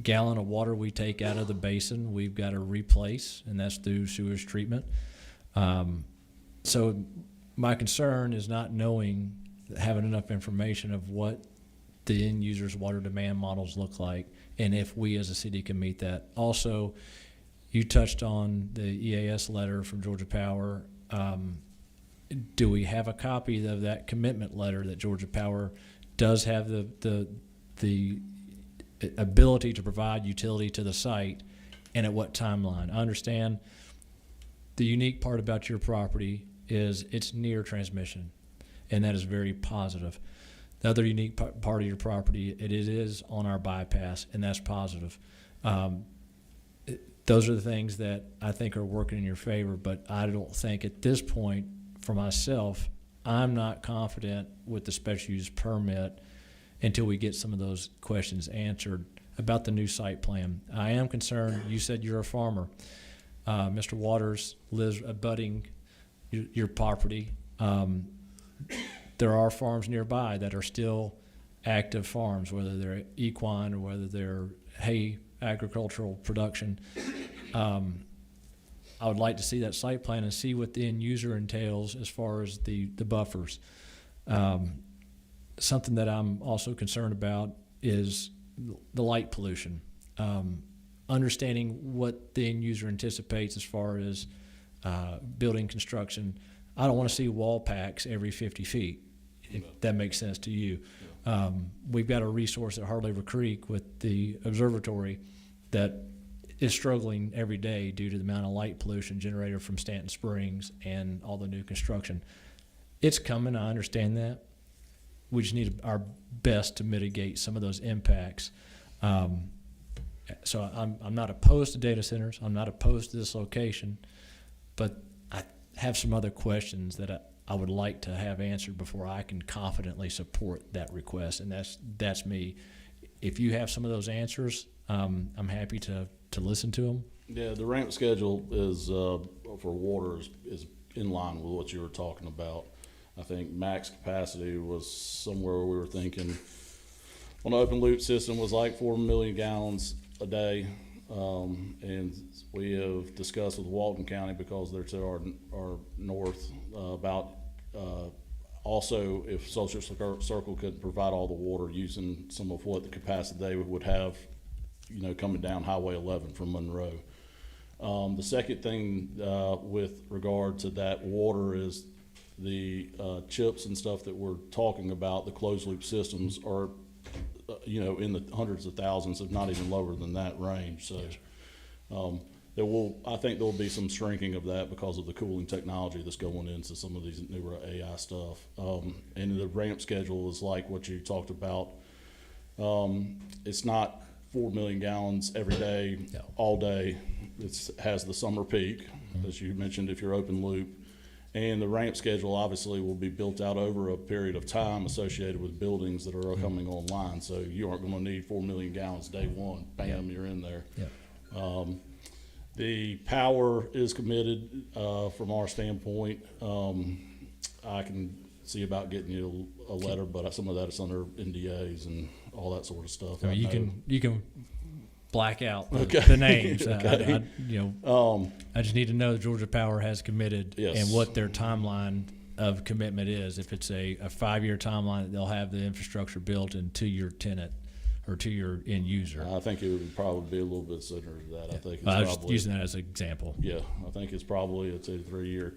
gallon of water we take out of the basin, we've got to replace, and that's through sewage treatment. So my concern is not having enough information of what the end user's water demand models look like, and if we as a city can meet that. Also, you touched on the EAS letter from Georgia Power. Do we have a copy of that commitment letter that Georgia Power does have the ability to provide utility to the site, and at what timeline? I understand the unique part about your property is it's near transmission, and that is very positive. The other unique part of your property, it is on our bypass, and that's positive. Those are the things that I think are working in your favor, but I don't think at this point, for myself, I'm not confident with the special use permit until we get some of those questions answered about the new site plan. I am concerned. You said you're a farmer. Mr. Waters lives abutting your property. There are farms nearby that are still active farms, whether they're equine or whether they're hay agricultural production. I would like to see that site plan and see what the end user entails as far as the buffers. Something that I'm also concerned about is the light pollution. Understanding what the end user anticipates as far as building construction. I don't want to see wall packs every 50 feet, if that makes sense to you. We've got a resource at Hard Labor Creek with the observatory that is struggling every day due to the amount of light pollution generated from Stanton Springs and all the new construction. It's coming, I understand that. We just need our best to mitigate some of those impacts. So I'm not opposed to data centers. I'm not opposed to this location, but I have some other questions that I would like to have answered before I can confidently support that request, and that's me. If you have some of those answers, I'm happy to listen to them. Yeah, the ramp schedule is, for water is in line with what you were talking about. I think max capacity was somewhere we were thinking on the open loop system was like 4 million gallons a day. And we have discussed with Walton County, because they're to our north, about, also if Social Circle could provide all the water using some of what the capacity they would have, coming down Highway 11 from Monroe. The second thing, with regard to that water is the, chips and stuff that we're talking about, the closed loop systems are, in the hundreds of thousands, if not even lower than that range. So, I think there will be some shrinking of that because of the cooling technology that's going into some of these newer AI stuff. And the ramp schedule is like what you talked about. It's not 4 million gallons every day, No. all day. It has the summer peak, as you mentioned, if you're open loop. And the ramp schedule obviously will be built out over a period of time associated with buildings that are coming online. So you aren't gonna need 4 million gallons day one, bam, you're in there. Yeah. The power is committed, from our standpoint. I can see about getting you a letter, but some of that is under NDAs and all that sort of stuff. I mean, know. you can black out Okay. the names. Okay. I just need to know that Georgia Power has committed Yes. and what their timeline of commitment is. If it's a 5-year timeline, that they'll have the infrastructure built and to your tenant or to your end user. I think it would probably be a little bit sooner than that. I think it's I was probably. just using that as an example. Yeah, I think it's probably a 2 to 3 year,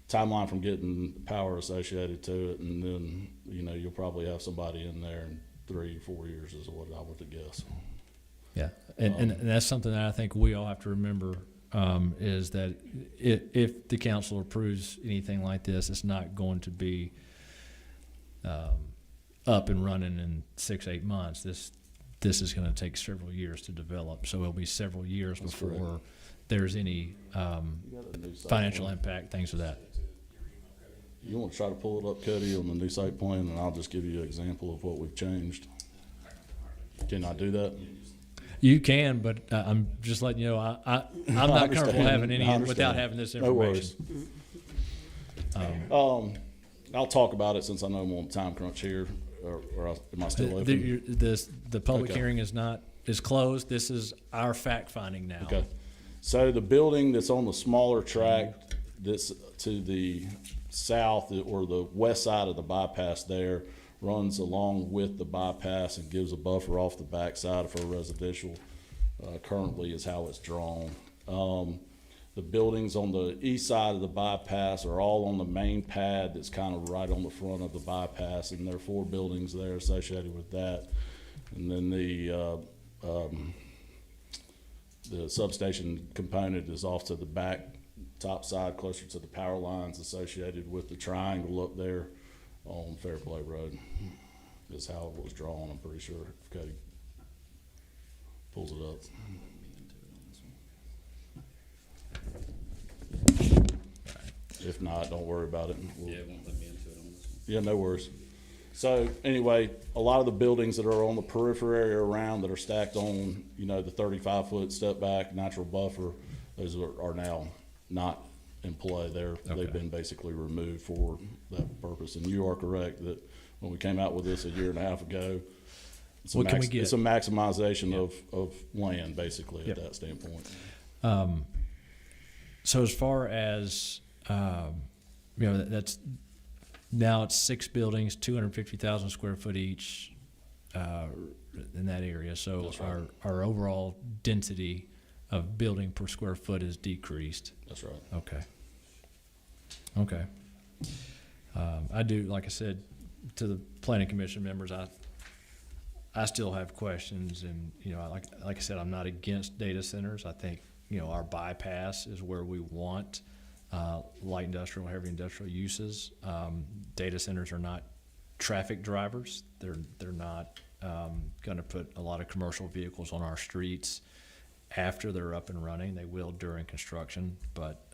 timeline from getting power associated to it, and then, you'll probably have somebody in there in 3 or 4 years is what I would guess. Yeah, and that's something that I think we all have to remember, is that if the council approves anything like this, it's not going to be up and running in 6-8 months. This is going to take several years to develop, so it'll be several years That's before correct. there's any You got a new site financial plan? impact, things of that. You want to try to pull it up, Cody, on the new site plan, and I'll just give you an example of what we've changed. Can I do that? You can, but I'm just letting you know, I'm I not comfortable understand. having I any understand. without having this No worries. information. I'll talk about it since I know I'm on time crunch here, or am I still open? The public Okay. hearing is closed. This is our fact finding now. Okay. So the building that's on the smaller tract that's to the south or the west side of the bypass there runs along with the bypass and gives a buffer off the backside for residential, currently is how it's drawn. The buildings on the east side of the bypass are all on the main pad that's kind of right on the front of the bypass, and there are 4 buildings there associated with that. And then the substation component is off to the back top side, closer to the power lines associated with the triangle up there on Fairplay Road. Is how it was drawn, I'm pretty sure, if Cody pulls it up. If not, don't worry about it. Yeah, it won't let me into it on this one. Yeah, no worries. So anyway, a lot of the buildings that are on the periphery area around that are stacked on, the 35-foot step back natural buffer, those are now not in play. Okay. They've been basically removed for that purpose. And you are correct that when we came out with this a year and a half ago, it's What can we get? It's a maximization of land, basically, Yep. at that standpoint. So as far as that's now it's 6 buildings, 250,000 square foot each, in that area. So That's right. our overall density of building per square foot is decreased. That's right. Okay. I do, like I said, to the planning commission members, I still have questions, and like I said, I'm not against data centers. I think our bypass is where we want light industrial, heavy industrial uses. Data centers are not traffic drivers. They're not going to put a lot of commercial vehicles on our streets after they're up and running. They will during construction, but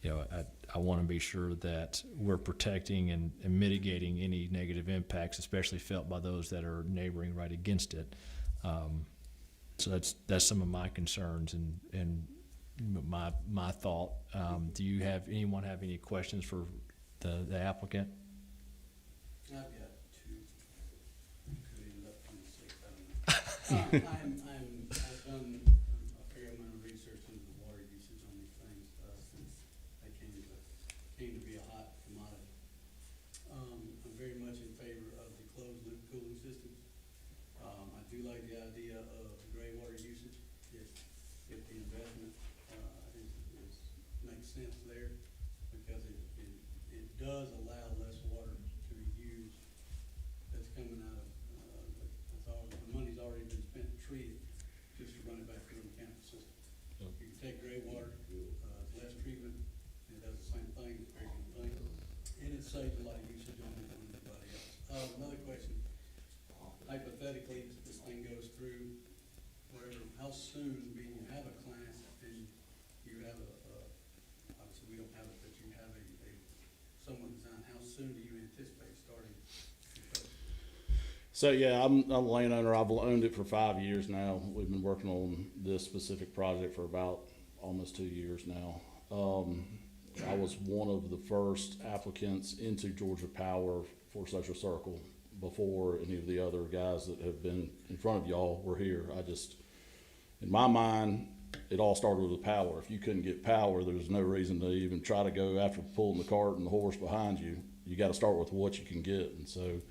I want to be sure that we're protecting and mitigating any negative impacts, especially felt by those that are neighboring right against it. So that's some of my concerns and my thought. Do you have, anyone have any questions for the applicant? I've got two. Could end up 26, I don't know. I've done a fair amount of research into the water usage on these things, since they came to be a hot commodity. I'm very much in favor of the closed loop cooling systems. I do like the idea of the gray water usage, if the investment, makes sense there, because it does allow less water to be used that's coming out of, the money's already been spent to treat it, just to run it back through the mechanical system. You can take gray water, less treatment, it does the same thing, it's very good thing, and it saves a lot of usage on everybody else. Another question, hypothetically, this thing goes through, whatever, how soon, being you have a client, and you have obviously we don't have it, but you have someone design, how soon do you anticipate starting? So yeah, I'm a landowner. I've owned it for 5 years now. We've been working on this specific project for about almost 2 years now. I was one of the first applicants into Georgia Power for Social Circle before any of the other guys that have been in front of y'all were here. In my mind, it all started with the power. If you couldn't get power, there's no reason to even try to go after pulling the cart and the horse behind you. You got to start with what you can get. And so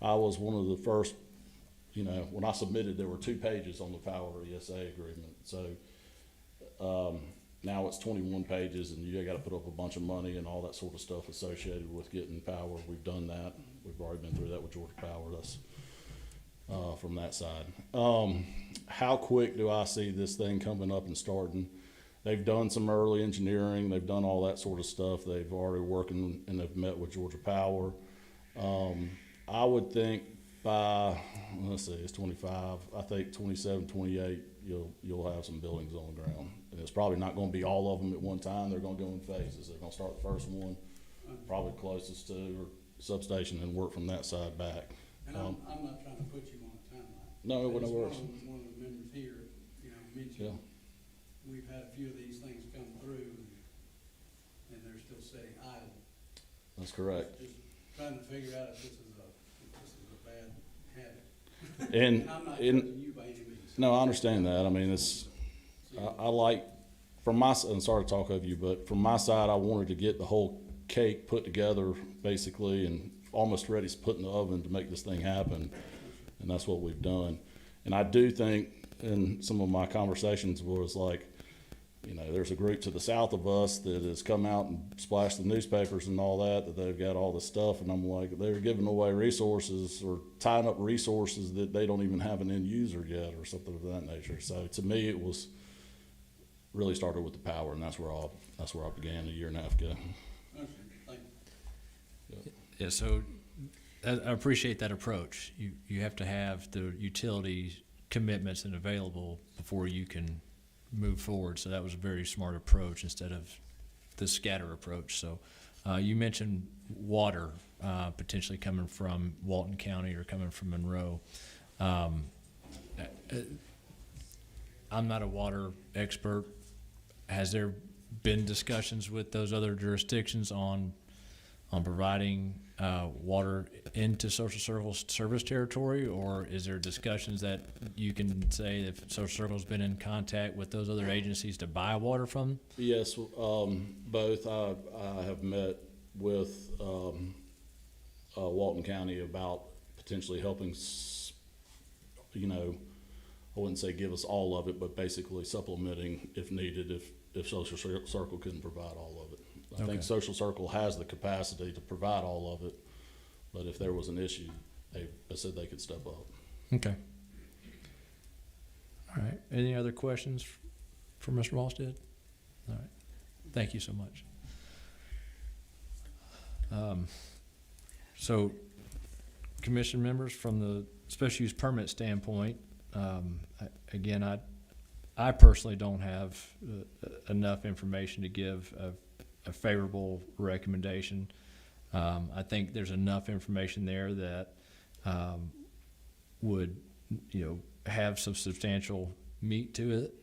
I was one of the first, when I submitted, there were 2 pages on the power ESA agreement. So now it's 21 pages, and you got to put up a bunch of money and all that sort of stuff associated with getting power. We've done that. We've already been through that with Georgia Power. That's from that side. How quick do I see this thing coming up and starting? They've done some early engineering. They've done all that sort of stuff. They've already working and they've met with Georgia Power. I would think by, let's see, it's 25. I think 27, 28, you'll have some buildings on the ground. And it's probably not going to be all of them at one time. They're going to go in phases. They're going to start the first one, probably closest to or substation, and work from that side back. And I'm not trying to put you on a timeline. No, I no just worries. One of the members here, mentioned, we've had a few of these things come through, and they're still sitting idle. That's correct. Just trying to figure out if this is a bad habit. And I'm not judging you by any means. no, I understand that. I mean, I like, from my, and sorry to talk over you, but from my side, I wanted to get the whole cake put together basically and almost ready to put in the oven to make this thing happen. And that's what we've done. And I do think in some of my conversations was like, there's a group to the south of us that has come out and splashed the newspapers and all that they've got all this stuff. And I'm like, they're giving away resources or tying up resources that they don't even have an end user yet or something of that nature. So to me, it was really started with the power, and that's where I began a year and a half ago. Okay, thank you. Yeah, so I appreciate that approach. You have to have the utility commitments and available before you can move forward. So that was a very smart approach instead of the scatter approach. So you mentioned water potentially coming from Walton County or coming from Monroe. I'm not a water expert. Has there been discussions with those other jurisdictions on providing water into Social Circle's service territory, or is there discussions that you can say if Social Circle's been in contact with those other agencies to buy water from them? Yes, both. I have met with Walton County about potentially helping, I wouldn't say give us all of it, but basically supplementing if needed, if Social Circle couldn't provide all of it. I Okay. think Social Circle has the capacity to provide all of it, but if there was an issue, they said they could step up. Okay. All right. Any other questions for Mr. Walsted? All right. Thank you so much. So, commission members, from the special use permit standpoint, I personally don't have enough information to give a favorable recommendation. I think there's enough information there that, would, have some substantial meat to it.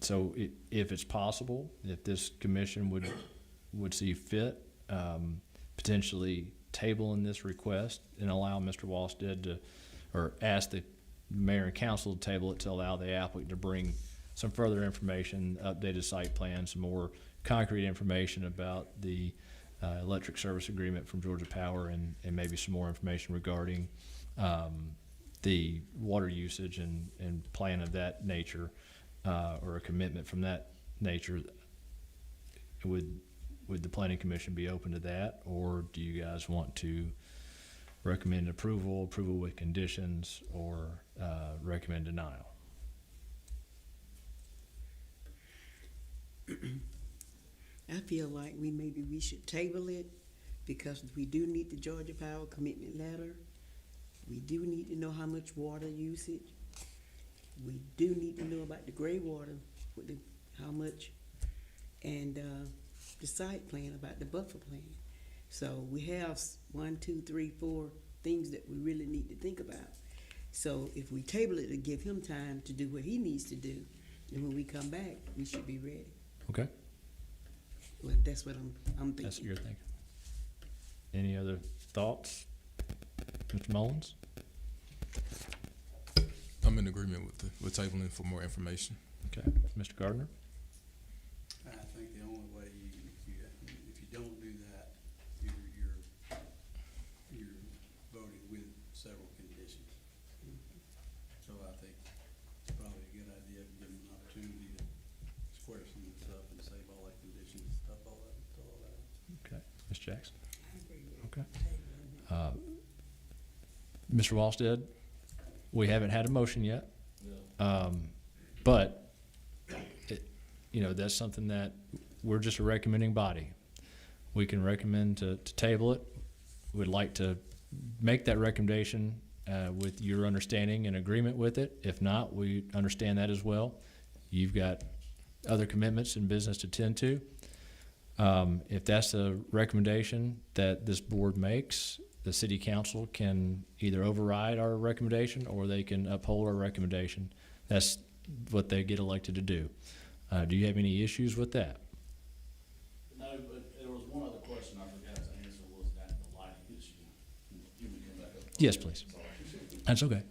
So if it's possible, if this commission would see fit, potentially tabling this request and allow Mr. Walsted to, or ask the mayor and council to table it to allow the applicant to bring some further information, updated site plans, some more concrete information about the electric service agreement from Georgia Power, and maybe some more information regarding the water usage and plan of that nature, or a commitment from that nature. Would the planning commission be open to that, or do you guys want to recommend approval with conditions, or recommend denial? I feel like we should table it because we do need the Georgia Power commitment letter. We do need to know how much water usage. We do need to know about the gray water, how much, and the site plan about the buffer plan. So we have 1, 2, 3, 4 things that we really need to think about. So if we table it to give him time to do what he needs to do, and when we come back, we should be ready. Okay, Well, that's what I'm thinking. that's what you're thinking. Any other thoughts, Mr. Mullins? I'm in agreement with tabling for more information. Okay, Mr. Gardner? I think the only way if you don't do that, you're voting with several conditions. So I think it's probably a good idea to give them an opportunity to square some of this up and save all that conditions and stuff, all that. Okay, Ms. Jackson? Okay. Mr. Walsted, we haven't had a motion yet. But, that's something that we're just a recommending body. We can recommend to table it. We'd like to make that recommendation with your understanding and agreement with it. If not, we understand that as well. You've got other commitments in business to tend to. If that's a recommendation that this board makes, the city council can either override our recommendation or they can uphold our recommendation. That's what they get elected to do. Do you have any issues with that? No, but there was one other question I forgot to answer, was that the lighting issue. You can come back up. Yes, please. That's okay.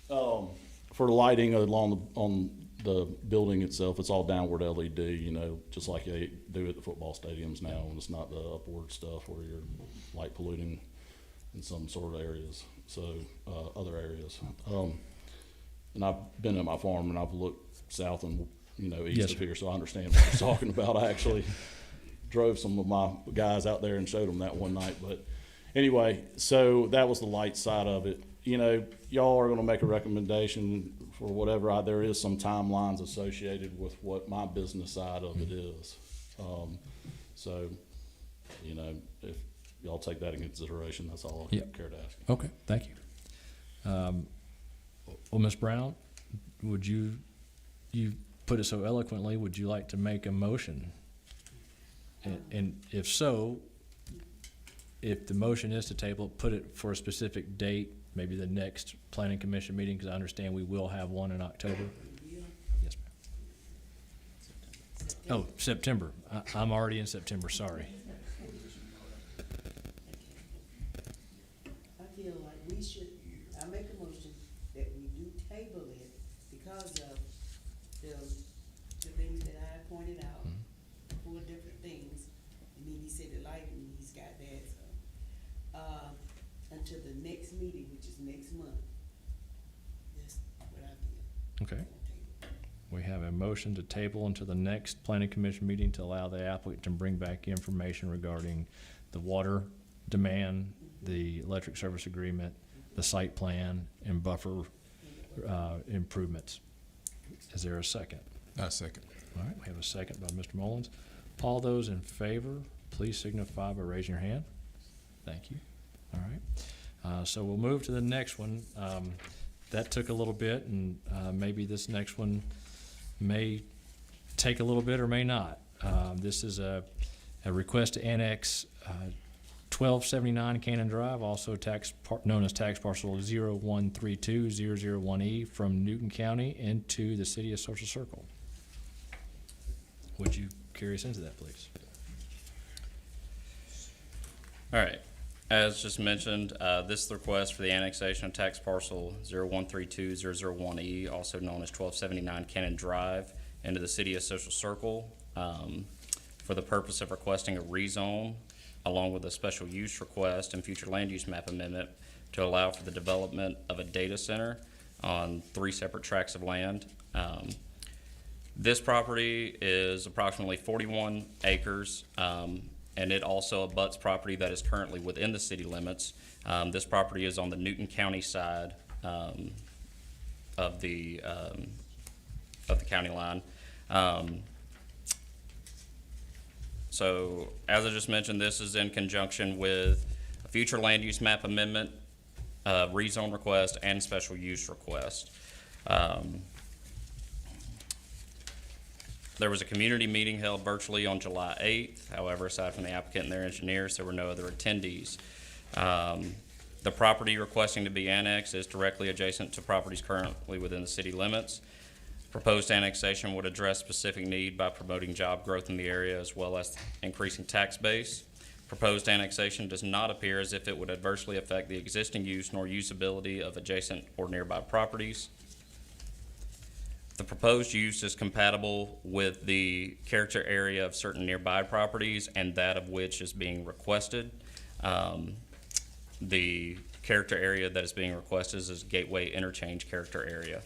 For the lighting on the building itself, it's all downward LED, just like they do at the football stadiums now, and it's not the upward stuff where you're light polluting in some sort of areas, other areas. And I've been at my farm and I've looked south and, east Yes, of here, so I understand what you're talking about. I actually drove some of my guys out there and showed them that one night, but anyway, so that was the light side of it. Y'all are gonna make a recommendation for whatever, there is some timelines associated with what my business side of it is. If y'all take that in consideration, that's all I Yep. care to ask. Okay, thank you. Well, Ms. Brown, would you put it so eloquently, would you like to make a motion? And if so, if the motion is to table, put it for a specific date, maybe the next planning commission meeting, because I understand we will have one in October. Yes, ma'am. Oh, September. I'm already in September, sorry. I feel like I make a motion that we do table it because of the things that I pointed out, 4 different things. And then he said the lighting, he's got that, so, until the next meeting, which is next month. That's what I feel. Okay. We have a motion to table until the next planning commission meeting to allow the applicant to bring back information regarding the water demand, the electric service agreement, the site plan, and buffer improvements. Is there a second? I second. All right, we have a second by Mr. Mullins. All those in favor, please signify by raising your hand. Thank you. All right. So we'll move to the next one. That took a little bit, and maybe this next one may take a little bit or may not. This is a request to annex 1279 Cannon Drive, also known as tax parcel 0132001E from Newton County into the city of Social Circle. Would you carry us into that, please? All right. As just mentioned, this is the request for the annexation of tax parcel 0132001E, also known as 1279 Cannon Drive, into the city of Social Circle, for the purpose of requesting a rezone along with a special use request and future land use map amendment to allow for the development of a data center on 3 separate tracts of land. This property is approximately 41 acres, and it also abuts property that is currently within the city limits. This property is on the Newton County side of the county line. So, as I just mentioned, this is in conjunction with a future land use map amendment, rezone request, and special use request. There was a community meeting held virtually on July 8th. However, aside from the applicant and their engineers, there were no other attendees. The property requesting to be annexed is directly adjacent to properties currently within the city limits. Proposed annexation would address specific need by promoting job growth in the area as well as increasing tax base. Proposed annexation does not appear as if it would adversely affect the existing use nor usability of adjacent or nearby properties. The proposed use is compatible with the character area of certain nearby properties and that of which is being requested. The character area that is being requested is Gateway Interchange character area.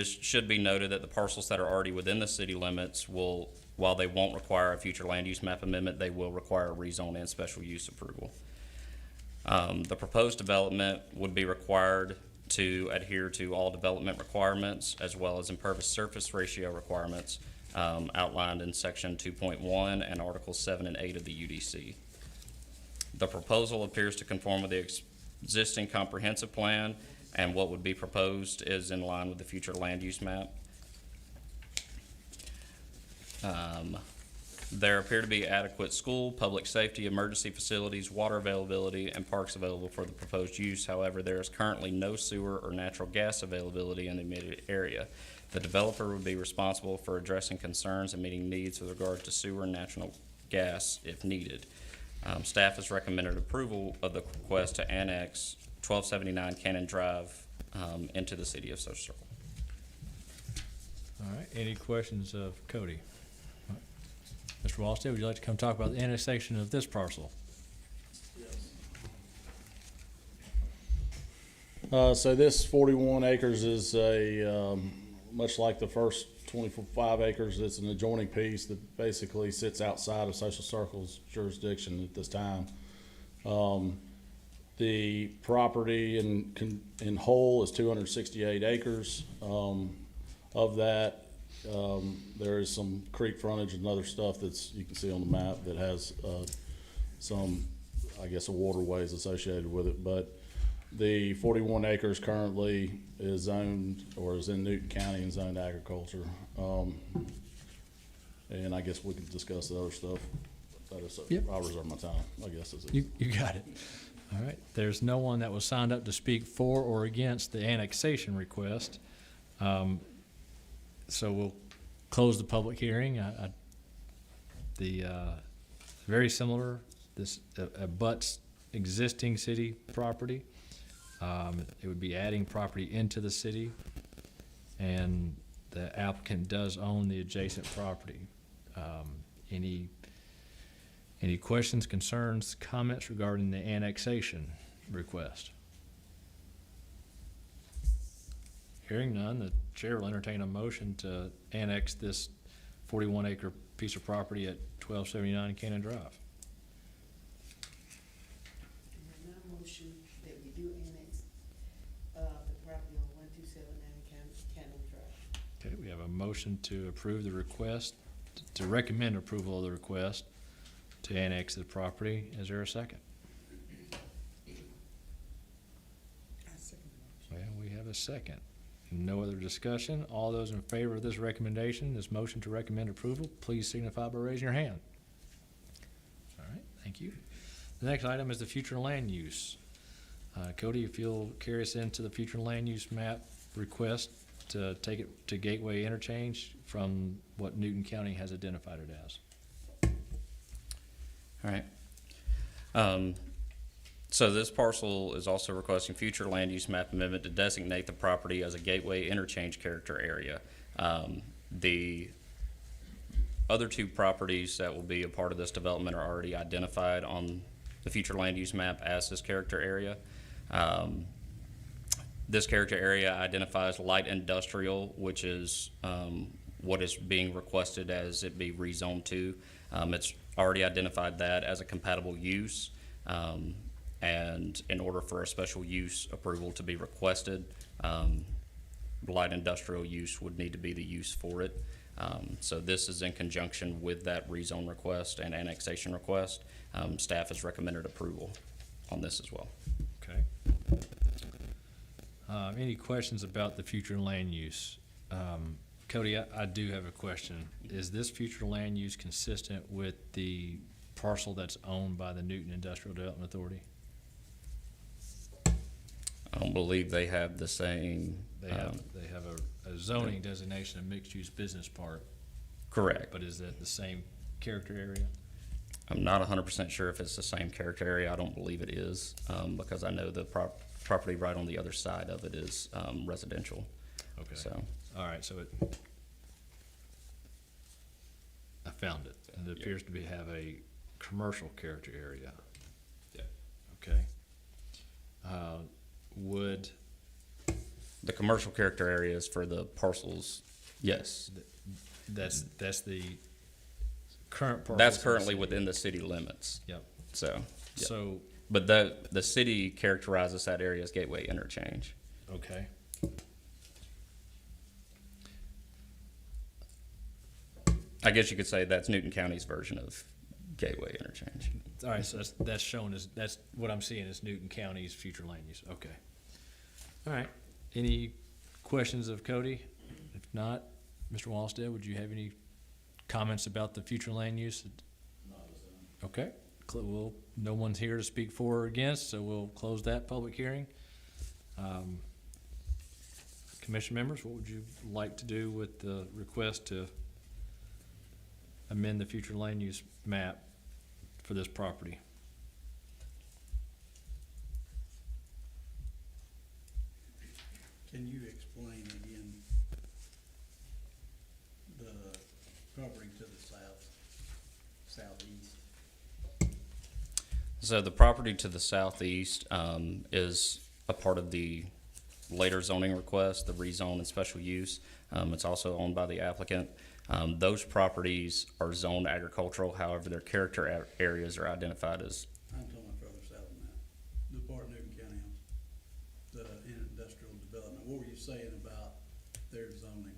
Should be noted that the parcels that are already within the city limits while they won't require a future land use map amendment, they will require a rezone and special use approval. The proposed development would be required to adhere to all development requirements as well as impervious surface ratio requirements outlined in section 2.1 and articles 7 and 8 of the UDC. The proposal appears to conform with the existing comprehensive plan, and what would be proposed is in line with the future land use map. There appear to be adequate school, public safety, emergency facilities, water availability, and parks available for the proposed use. However, there is currently no sewer or natural gas availability in the immediate area. The developer would be responsible for addressing concerns and meeting needs with regard to sewer and natural gas if needed. Staff has recommended approval of the request to annex 1279 Cannon Drive into the city of Social Circle. All right, any questions of Cody? All right. Mr. Wallstead, would you like to come talk about the annexation of this parcel? So this 41 acres is much like the first 25 acres, it's an adjoining piece that basically sits outside of Social Circle's jurisdiction at this time. The property in whole is 268 acres. Of that, there is some creek frontage and other stuff you can see on the map that has some, I guess, waterways associated with it. But the 41 acres currently is zoned, or is in Newton County and zoned agriculture. And I guess we can discuss the other stuff. That is, Yep. I'll reserve my time, I guess. You got it. All right, there's no one that was signed up to speak for or against the annexation request. So we'll close the public hearing. Very similar, this abuts existing city property. It would be adding property into the city, and the applicant does own the adjacent property. Any questions, concerns, comments regarding the annexation request? Hearing none, the chair will entertain a motion to annex this 41-acre piece of property at 1279 Cannon Drive. And my motion that we do annex, the property on 1279 Cannon Drive. Okay, we have a motion to approve the request, to recommend approval of the request to annex the property. Is there a second? I second the motion. Well, we have a second. No other discussion. All those in favor of this recommendation, this motion to recommend approval, please signify by raising your hand. All right, thank you. The next item is the future land use. Cody, if you'll carry us into the future land use map request to take it to Gateway Interchange from what Newton County has identified it as. All right. So this parcel is also requesting future land use map amendment to designate the property as a gateway interchange character area. The other two properties that will be a part of this development are already identified on the future land use map as this character area. This character area identifies light industrial, which is what is being requested as it be rezoned to. It's already identified that as a compatible use. And in order for a special use approval to be requested, light industrial use would need to be the use for it. So this is in conjunction with that rezone request and annexation request. Staff has recommended approval on this as well. Okay. Any questions about the future land use? Cody, I do have a question. Is this future land use consistent with the parcel that's owned by the Newton Industrial Development Authority? I don't believe they have the same. They have a zoning designation of mixed-use business park, Correct. but is that the same character area? I'm not 100% sure if it's the same character area. I don't believe it is, because I know the property right on the other side of it is residential. Okay. So, All right, so I found it, and it appears to have a commercial character area. Yeah. Okay. Would, the commercial character area is for the parcels, yes. that's the current parcel. That's currently within the city limits, Yep. so. yeah. So, But the city characterizes that area as gateway interchange. okay. I guess you could say that's Newton County's version of gateway interchange. All right, so that's shown as, that's what I'm seeing is Newton County's future land use. Okay. All right. Any questions of Cody? If not, Mr. Wallstead, would you have any comments about the future land use? Okay. Well, no one's here to speak for or against, so we'll close that public hearing. Commission members, what would you like to do with the request to amend the future land use map for this property? Can you explain again the property to the southeast? So the property to the southeast is a part of the later zoning request, the rezone and special use. It's also owned by the applicant. Those properties are zoned agricultural, however, their character areas are identified as, I'm talking about further south than that, the part of Newton County owns, the industrial development. What were you saying about their zoning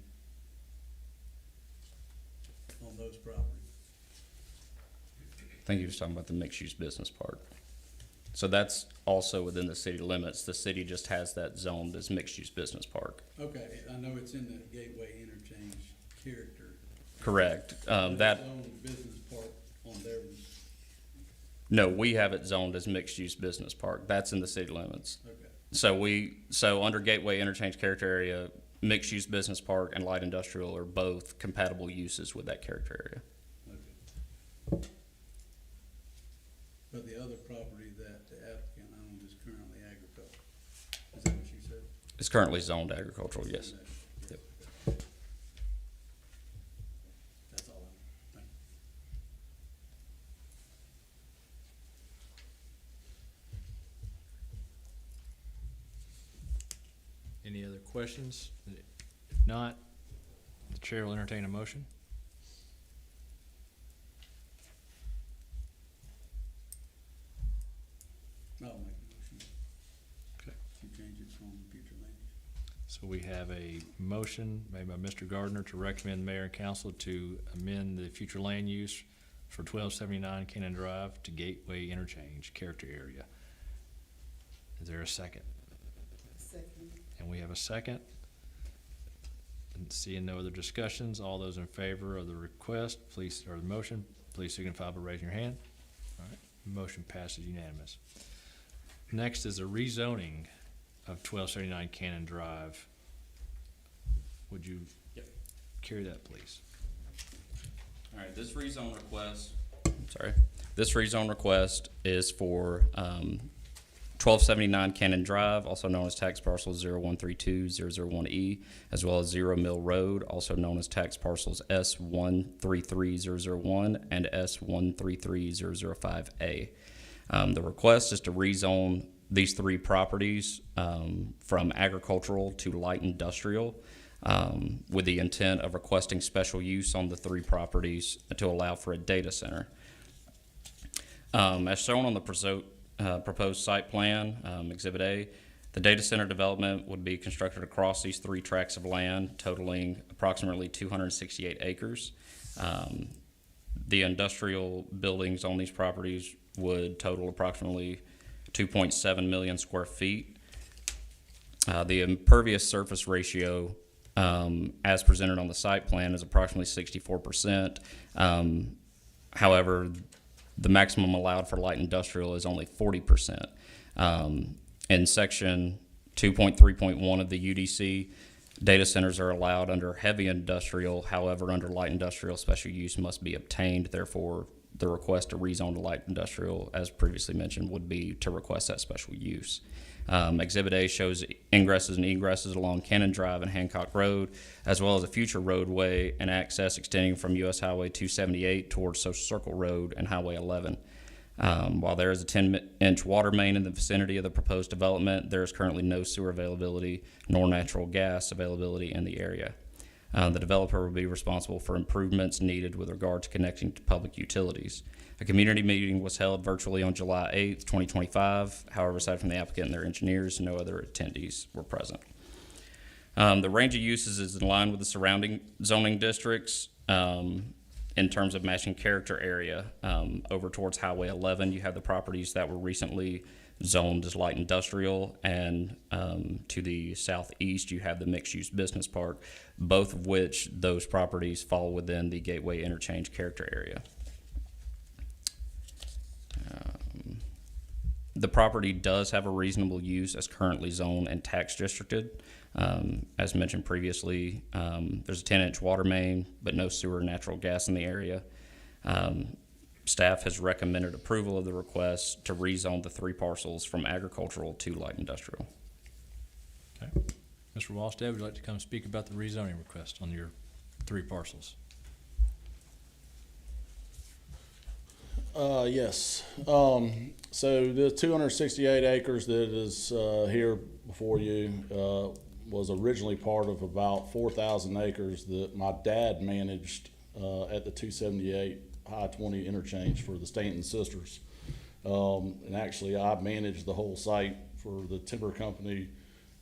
on those properties? I think he was talking about the mixed-use business park. So that's also within the city limits. The city just has that zoned as mixed-use business park. Okay, I know it's in the gateway interchange character. Correct. But That, it's owned business park on their, no, we have it zoned as mixed-use business park. That's in the city limits. okay. So under gateway interchange character area, mixed-use business park and light industrial are both compatible uses with that character area. Okay. But the other property that the applicant owns is currently agricultural. Is that what you said? It's currently zoned agricultural, yes. Yep. That's all I know. Thank you. Any other questions? If not, the chair will entertain a motion. I'll make a motion Okay. to change it from future land use. So we have a motion made by Mr. Gardner to recommend mayor and council to amend the future land use for 1279 Cannon Drive to Gateway Interchange character area. Is there a second? Second. And we have a second. Seeing no other discussions, all those in favor of the request, please, or the motion, please signify by raising your hand. All right, motion passes unanimous. Next is a rezoning of 1279 Cannon Drive. Would you Yep. carry that, please? All right, this rezone request is for 1279 Cannon Drive, also known as tax parcel 0132001E, as well as 0 Mill Road, also known as tax parcels S133001 and S133005A. The request is to rezone these three properties from agricultural to light industrial, with the intent of requesting special use on the three properties to allow for a data center. As shown on the proposed site plan, Exhibit A, the data center development would be constructed across these three tracts of land totaling approximately 268 acres. The industrial buildings on these properties would total approximately 2.7 million square feet. The impervious surface ratio, as presented on the site plan, is approximately 64%. However, the maximum allowed for light industrial is only 40%. In section 2.3.1 of the UDC, data centers are allowed under heavy industrial. However, under light industrial, special use must be obtained. Therefore, the request to rezone to light industrial, as previously mentioned, would be to request that special use. Exhibit A shows ingresses and egresses along Cannon Drive and Hancock Road, as well as a future roadway and access extending from US Highway 278 towards Social Circle Road and Highway 11. While there is a 10-inch water main in the vicinity of the proposed development, there is currently no sewer availability nor natural gas availability in the area. The developer will be responsible for improvements needed with regard to connecting to public utilities. A community meeting was held virtually on July 8th, 2025. However, aside from the applicant and their engineers, no other attendees were present. The range of uses is in line with the surrounding zoning districts in terms of matching character area. Over towards Highway 11, you have the properties that were recently zoned as light industrial, and to the southeast, you have the mixed-use business park, both of which those properties fall within the Gateway Interchange character area. The property does have a reasonable use as currently zoned and tax districted. As mentioned previously, there's a 10-inch water main, but no sewer or natural gas in the area. Staff has recommended approval of the request to rezone the three parcels from agricultural to light industrial. Okay. Mr. Wallstead, would you like to come speak about the rezoning request on your three parcels? Yes. So the 268 acres that is here before you was originally part of about 4,000 acres that my dad managed at the 278 I-20 interchange for the Stanton Sisters. And actually, I managed the whole site for the timber company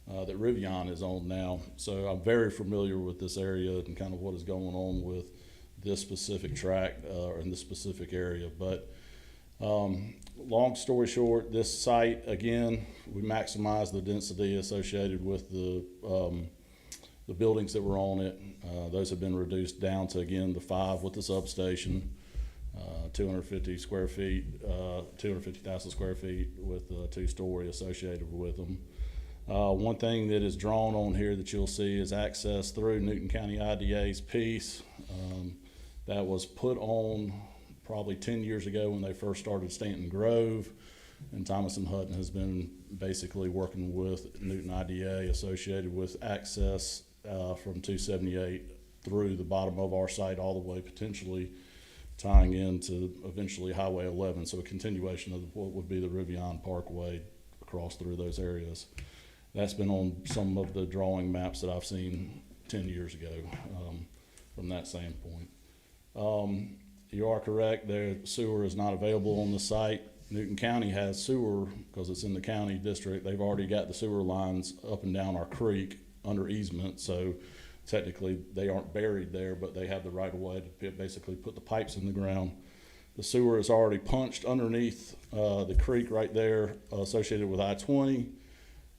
that Rivian is on now. So I'm very familiar with this area and kind of what is going on with this specific tract in this specific area. But long story short, this site, again, we maximize the density associated with the buildings that were on it. Those have been reduced down to, again, the 5 with the substation, 250 square feet, 250,000 square feet with a 2-story associated with them. One thing that is drawn on here that you'll see is access through Newton County IDA's piece. That was put on probably 10 years ago when they first started Stanton Grove, and Thomas and Hutton has been basically working with Newton IDA associated with access from 278 through the bottom of our site all the way potentially tying into eventually Highway 11, so a continuation of what would be the Rivian Parkway across through those areas. That's been on some of the drawing maps that I've seen 10 years ago from that standpoint. You are correct, their sewer is not available on the site. Newton County has sewer because it's in the county district. They've already got the sewer lines up and down our creek under easement, so technically they aren't buried there, but they have the right of way to basically put the pipes in the ground. The sewer is already punched underneath the creek right there associated with I-20,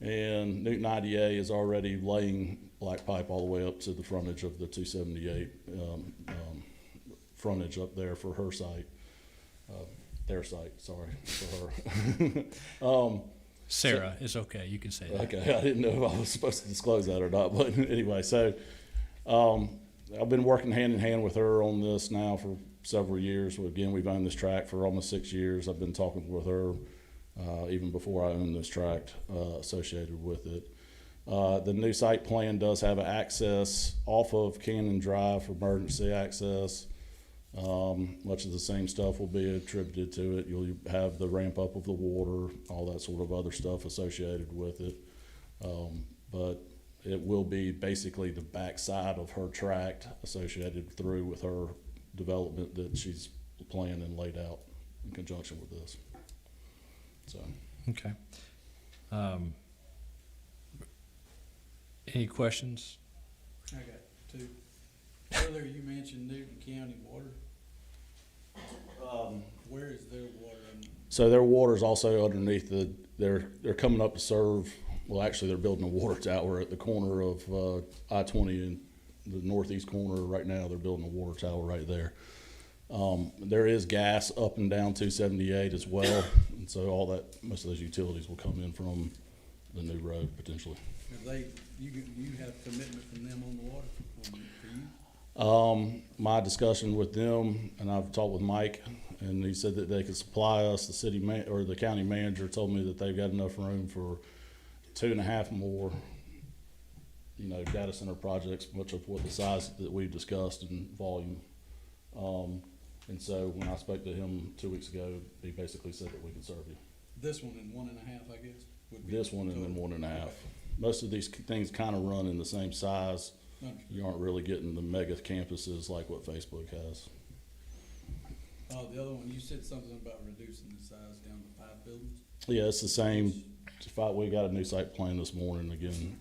and Newton IDA is already laying black pipe all the way up to the frontage of the 278 frontage up there for her site, their site, sorry, for her. Sarah, it's okay, you can say that. Okay, I didn't know if I was supposed to disclose that or not, but anyway, so, I've been working hand in hand with her on this now for several years. Again, we've owned this tract for almost 6 years. I've been talking with her, even before I owned this tract, associated with it. The new site plan does have an access off of Cannon Drive for emergency access. Much of the same stuff will be attributed to it. You'll have the ramp up of the water, all that sort of other stuff associated with it. But it will be basically the backside of her tract associated through with her development that she's planned and laid out in conjunction with this. So, Okay. Any questions? I got two. Earlier you mentioned Newton County Water. Where is their water? so their water's also underneath they're coming up to serve, well, actually, they're building a water tower at the corner of I-20 in the northeast corner right now. They're building a water tower right there. There is gas up and down 278 as well, and so most of those utilities will come in from the new road potentially. Have you have commitment from them on the water for you? My discussion with them, and I've talked with Mike, and he said that they could supply us. The county manager told me that they've got enough room for 2.5 more, data center projects, much of what the size that we've discussed in volume. And so when I spoke to him 2 weeks ago, he basically said that we can serve you. This one and 1.5, I guess, would be. This one and then total. 1.5. Most of these things kind of run in the same size. Understood. You aren't really getting the mega campuses like what Facebook has. The other one, you said something about reducing the size down to 5 buildings? Yeah, it's the same. We got a new site plan this morning again,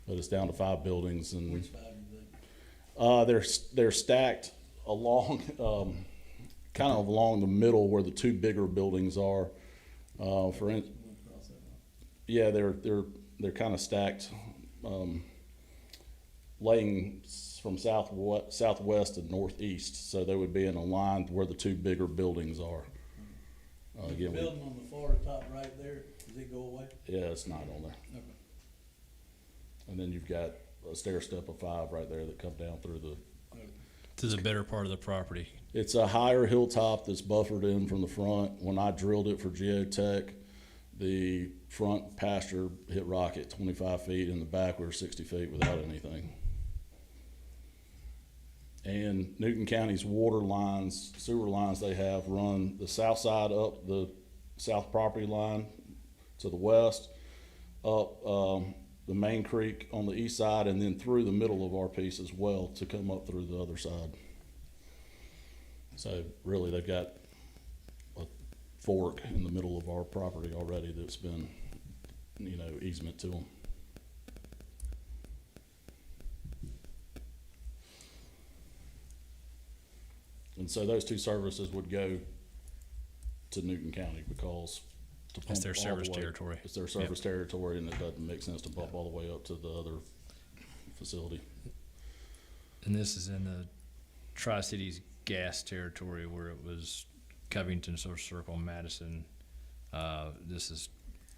but it's down to 5 buildings, and Which 5 is that? they're stacked along, kind of along the middle where the 2 bigger buildings are. One across that line. Yeah, they're kind of stacked, laying from southwest to northeast, so they would be in a line where the 2 bigger buildings are. The Again, building on the far top right there, does it go away? yeah, it's not on there. Okay. And then you've got a stair step of 5 right there that come down through the. Okay. To the better part of the property. It's a higher hilltop that's buffered in from the front. When I drilled it for geotech, the front pasture hit rock at 25 feet, and the back were 60 feet without anything. And Newton County's water lines, sewer lines they have run the south side up the south property line to the west, up the main creek on the east side, and then through the middle of our piece as well to come up through the other side. So really, they've got a fork in the middle of our property already that's been, easement to them. And so those 2 services would go to Newton County because to pump It's their all the service way- territory. It's their service territory, and it doesn't make sense to pump all the way up to the other facility. And this is in the Tri-Cities gas territory where it was Covington, Social Circle, Madison. This is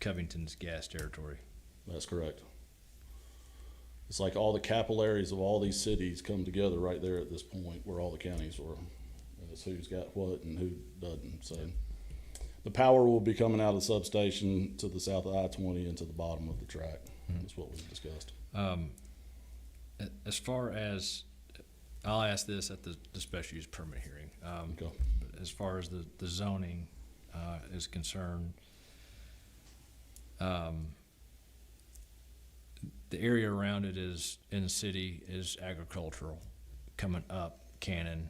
Covington's gas territory. That's correct. It's like all the capillaries of all these cities come together right there at this point where all the counties were. And it's who's got what and who doesn't. So the power will be coming out of the substation to the south of I-20 and to the bottom of the track. That's what we've discussed. As far as, I'll ask this at the special use permit hearing. Okay. As far as the zoning is concerned, the area around it is, in the city, is agricultural, coming up Cannon.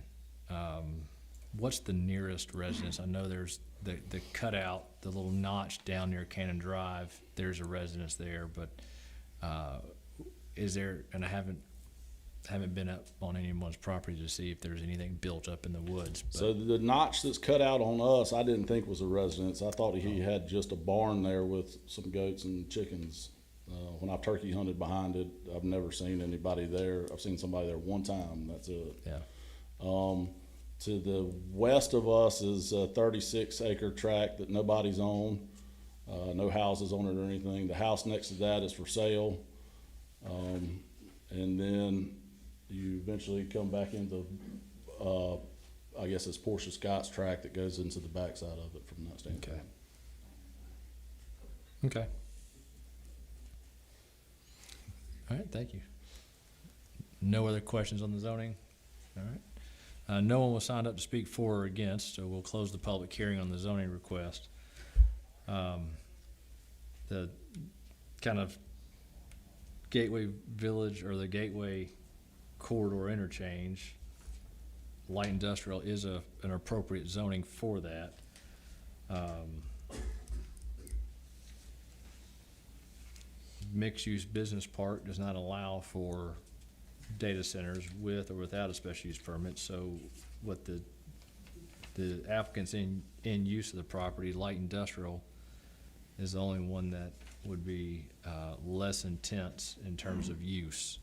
What's the nearest residence? I know there's the cutout, the little notch down near Cannon Drive, there's a residence there, but is there, and I haven't been up on anyone's property to see if there's anything built up in the woods. But So the notch that's cut out on us, I didn't think was a residence. I thought he had just a barn there with some goats and chickens. When I've turkey hunted behind it, I've never seen anybody there. I've seen somebody there one time, that's it. Yeah. To the west of us is a 36-acre tract that nobody's on, no houses on it or anything. The house next to that is for sale. And then you eventually come back into, I guess it's Portia Scott's tract that goes into the backside of it from that standpoint. Okay. All right, thank you. No other questions on the zoning? All right. No one was signed up to speak for or against, so we'll close the public hearing on the zoning request. The kind of Gateway Village or the Gateway Corridor interchange, light industrial is an appropriate zoning for that. Mixed-use business park does not allow for data centers with or without a special use permit, so what the applicant's in use of the property, light industrial, is the only one that would be less intense in terms of use.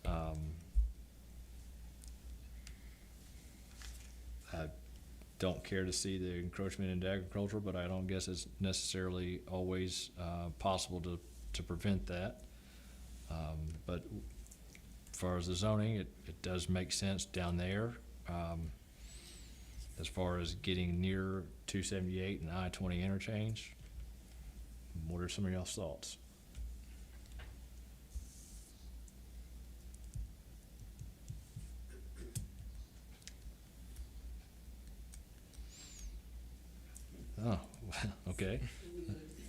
I don't care to see the encroachment into agriculture, but I don't guess it's necessarily always possible to prevent that. But as far as the zoning, it does make sense down there. As far as getting near 278 and I-20 interchange, what are some of y'all's thoughts? Oh, okay.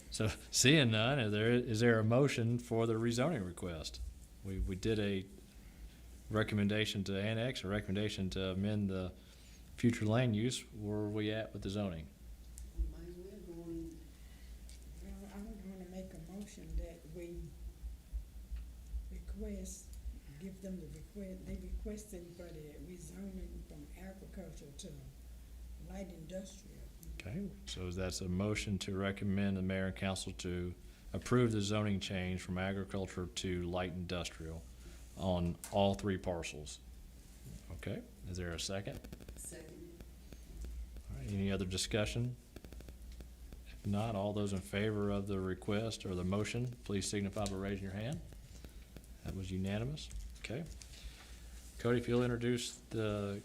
So seeing none, is there a motion for the rezoning request? We did a recommendation to annex, a recommendation to amend the future land use. Where are we at with the zoning? Might as well go on. Well, I would wanna make a motion that we request, give them the request, they requesting for the rezoning from agriculture to light industrial. Okay, so that's a motion to recommend the mayor and council to approve the zoning change from agriculture to light industrial on all three parcels. Okay, is there a second? Second. All right, any other discussion? If not, all those in favor of the request or the motion, please signify by raising your hand. That was unanimous. Okay. Cody, if you'll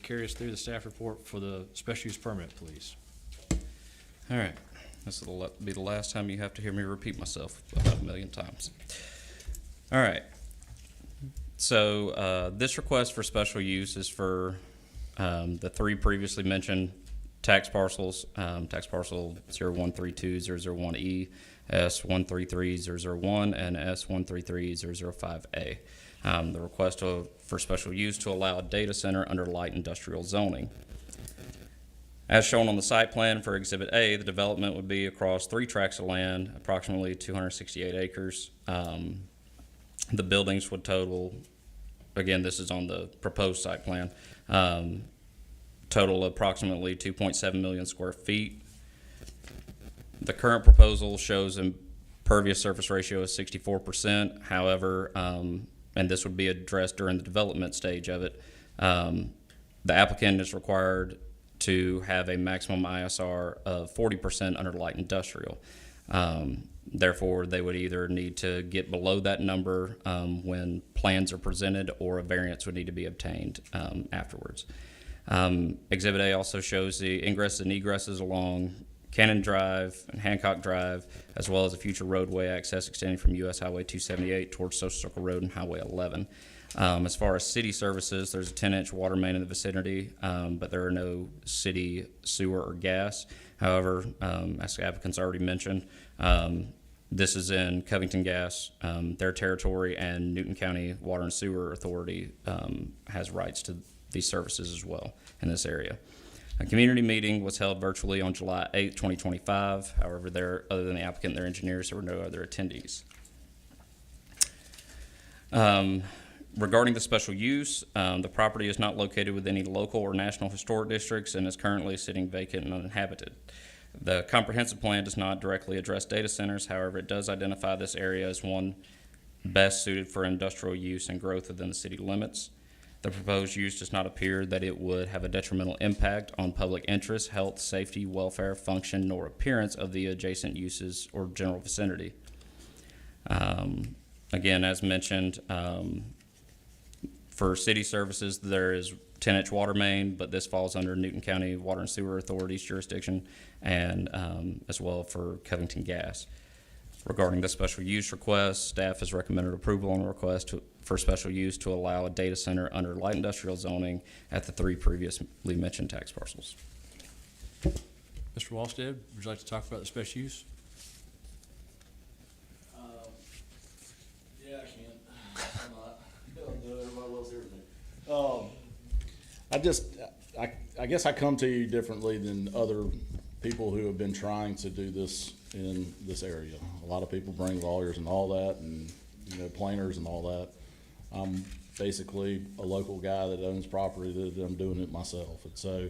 carry us through the staff report for the special use permit, please. All right, this will be the last time you have to hear me repeat myself about 1 million times. All right, so this request for special use is for the three previously mentioned tax parcels, tax parcel 0132-001E, S133001, and S133005A. The request for special use to allow a data center under light industrial zoning. As shown on the site plan for Exhibit A, the development would be across 3 tracts of land, approximately 268 acres. The buildings would total, again, this is on the proposed site plan, total approximately 2.7 million square feet. The current proposal shows an impervious surface ratio of 64%. However, and this would be addressed during the development stage of it, the applicant is required to have a maximum ISR of 40% under light industrial. Therefore, they would either need to get below that number when plans are presented, or a variance would need to be obtained afterwards. Exhibit A also shows the ingresses and egresses along Cannon Drive and Hancock Drive, as well as a future roadway access extending from US Highway 278 towards Social Circle Road and Highway 11. As far as city services, there's a 10-inch water main in the vicinity, but there are no city sewer or gas. However, as the applicant's already mentioned, this is in Covington Gas, their territory, and Newton County Water and Sewer Authority has rights to these services as well in this area. A community meeting was held virtually on July 8, 2025. However, other than the applicant and their engineers, there were no other attendees. Regarding the special use, the property is not located within any local or national historic districts and is currently sitting vacant and uninhabited. The comprehensive plan does not directly address data centers. However, it does identify this area as one best suited for industrial use and growth within the city limits. The proposed use does not appear that it would have a detrimental impact on public interest, health, safety, welfare, function, nor appearance of the adjacent uses or general vicinity. Again, as mentioned, for city services, there is 10-inch water main, but this falls under Newton County Water and Sewer Authority's jurisdiction, and as well for Covington Gas. Regarding the special use request, staff has recommended approval on the request for special use to allow a data center under light industrial zoning at the 3 previously mentioned tax parcels. Mr. Walsted, would you like to talk about the special use? Yeah, I can. I'm not. Everybody loves hearing me. I guess I come to you differently than other people who have been trying to do this in this area. A lot of people bring lawyers and all that, and, planners and all that. I'm basically a local guy that owns property that I'm doing it myself. And so,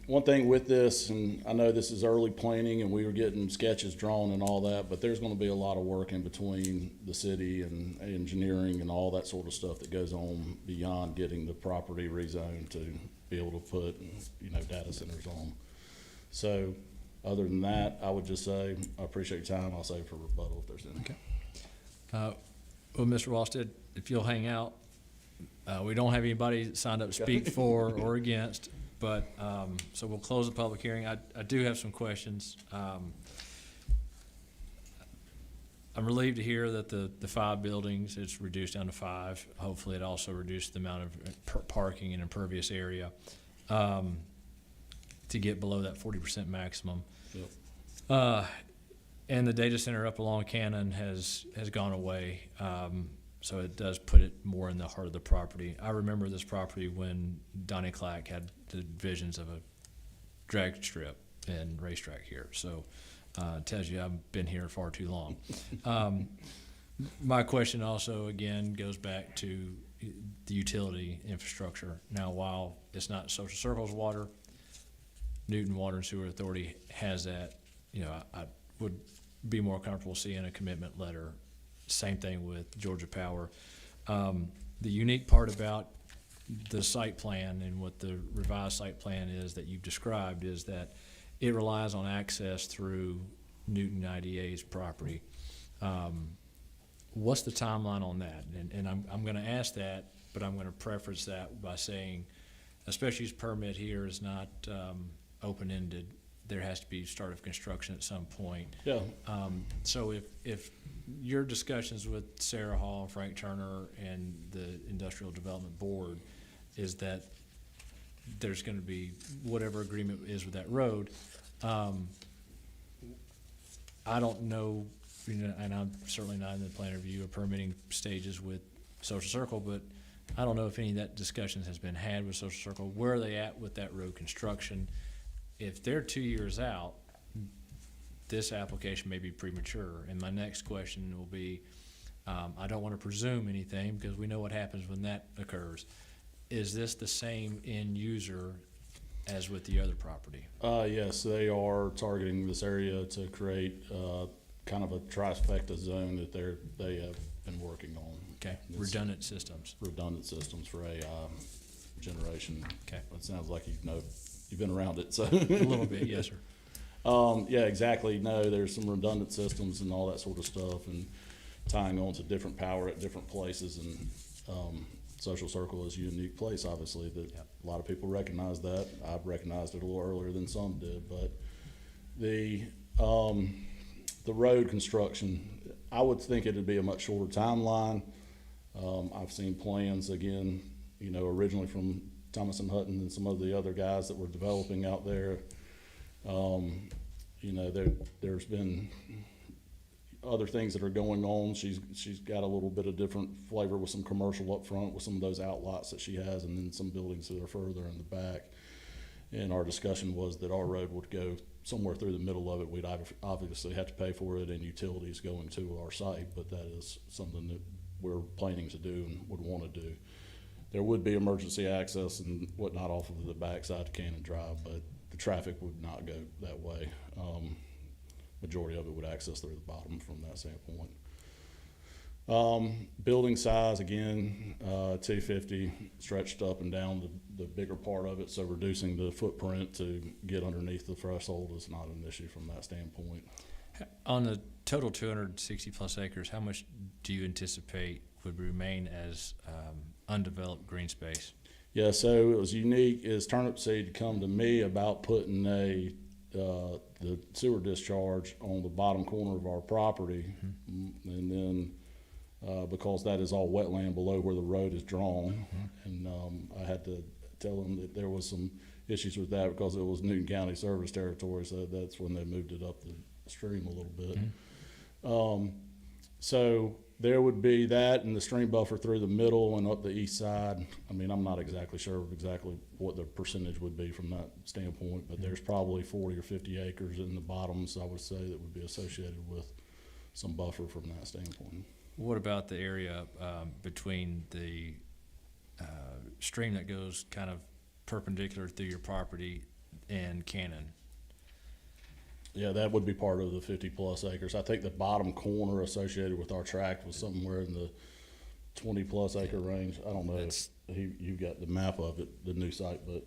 one thing with this, and I know this is early planning and we were getting sketches drawn and all that, but there's gonna be a lot of work in between the city and engineering and all that sort of stuff that goes on beyond getting the property rezoned to be able to put, data centers on. So, other than that, I would just say, I appreciate your time. I'll save for rebuttal if there's any. Okay. Well, Mr. Walsted, if you'll hang out, we don't have anybody signed up to speak for or against, but, so we'll close the public hearing. I do have some questions. I'm relieved to hear that the 5 buildings, it's reduced down to 5. Hopefully it also reduced the amount of parking and impervious area, to get below that 40% maximum. Yep. And the data center up along Cannon has gone away, so it does put it more in the heart of the property. I remember this property when Donnie Clack had the visions of a drag strip and racetrack here, so it tells you I've been here far too long. My question also, again, goes back to the utility infrastructure. Now, while it's not Social Circle's water, Newton Water and Sewer Authority has that. I would be more comfortable seeing a commitment letter. Same thing with Georgia Power. The unique part about the site plan and what the revised site plan is that you've described is that it relies on access through Newton IDA's property. What's the timeline on that? And I'm going to ask that, but I'm going to preface that by saying a special use permit here is not open-ended. There has to be start of construction at some point. Yeah. So if your discussions with Sarah Hall, Frank Turner, and the Industrial Development Board is that there's going to be whatever agreement is with that road, I don't know, and I'm certainly not in the plan review or permitting stages with Social Circle, but I don't know if any of that discussions has been had with Social Circle. Where are they at with that road construction? If they're 2 years out, this application may be premature. And my next question will be, I don't want to presume anything because we know what happens when that occurs. Is this the same end user as with the other property? Yes, they are targeting this area to create kind of a trifecta zone that they have been working on. Okay, It's redundant systems. redundant systems for AI generation. Okay. It sounds like you've been around it, so. A little bit, yes, sir. Yeah, exactly. No, there's some redundant systems and all that sort of stuff, and tying on to different power at different places. And Social Circle is a unique place, obviously, that Yep. a lot of people recognize that. I've recognized it a little earlier than some did, but the road construction, I would think it'd be a much shorter timeline. I've seen plans again, originally from Thomas and Hutton and some of the other guys that were developing out there. There's been other things that are going on. She's got a little bit of different flavor with some commercial up front with some of those outlots that she has, and then some buildings that are further in the back. And our discussion was that our road would go somewhere through the middle of it. We'd obviously have to pay for it and utilities going to our site, but that is something that we're planning to do and would want to do. There would be emergency access and whatnot off of the backside of Cannon Drive, but the traffic would not go that way. Majority of it would access through the bottom from that standpoint. Building size, again, 250, stretched up and down the bigger part of it, so reducing the footprint to get underneath the threshold is not an issue from that standpoint. On the total 260 plus acres, how much do you anticipate would remain as undeveloped green space? Yeah, so it was unique is Turnip Seed come to me about putting the sewer discharge on the bottom corner of our property. And then, because that is all wetland below where the road is drawn. And, I had to tell them that there was some issues with that because it was Newton County service territory, so that's when they moved it up the stream a little bit. So there would be that and the stream buffer through the middle and up the east side. I mean, I'm not exactly sure of exactly what the percentage would be from that standpoint, but there's probably 40 or 50 acres in the bottoms, I would say, that would be associated with some buffer from that standpoint. What about the area between the stream that goes kind of perpendicular through your property and Cannon? Yeah, that would be part of the 50 plus acres. I think the bottom corner associated with our tract was somewhere in the 20 plus acre range. I don't know if you've got the map of it, the new site, but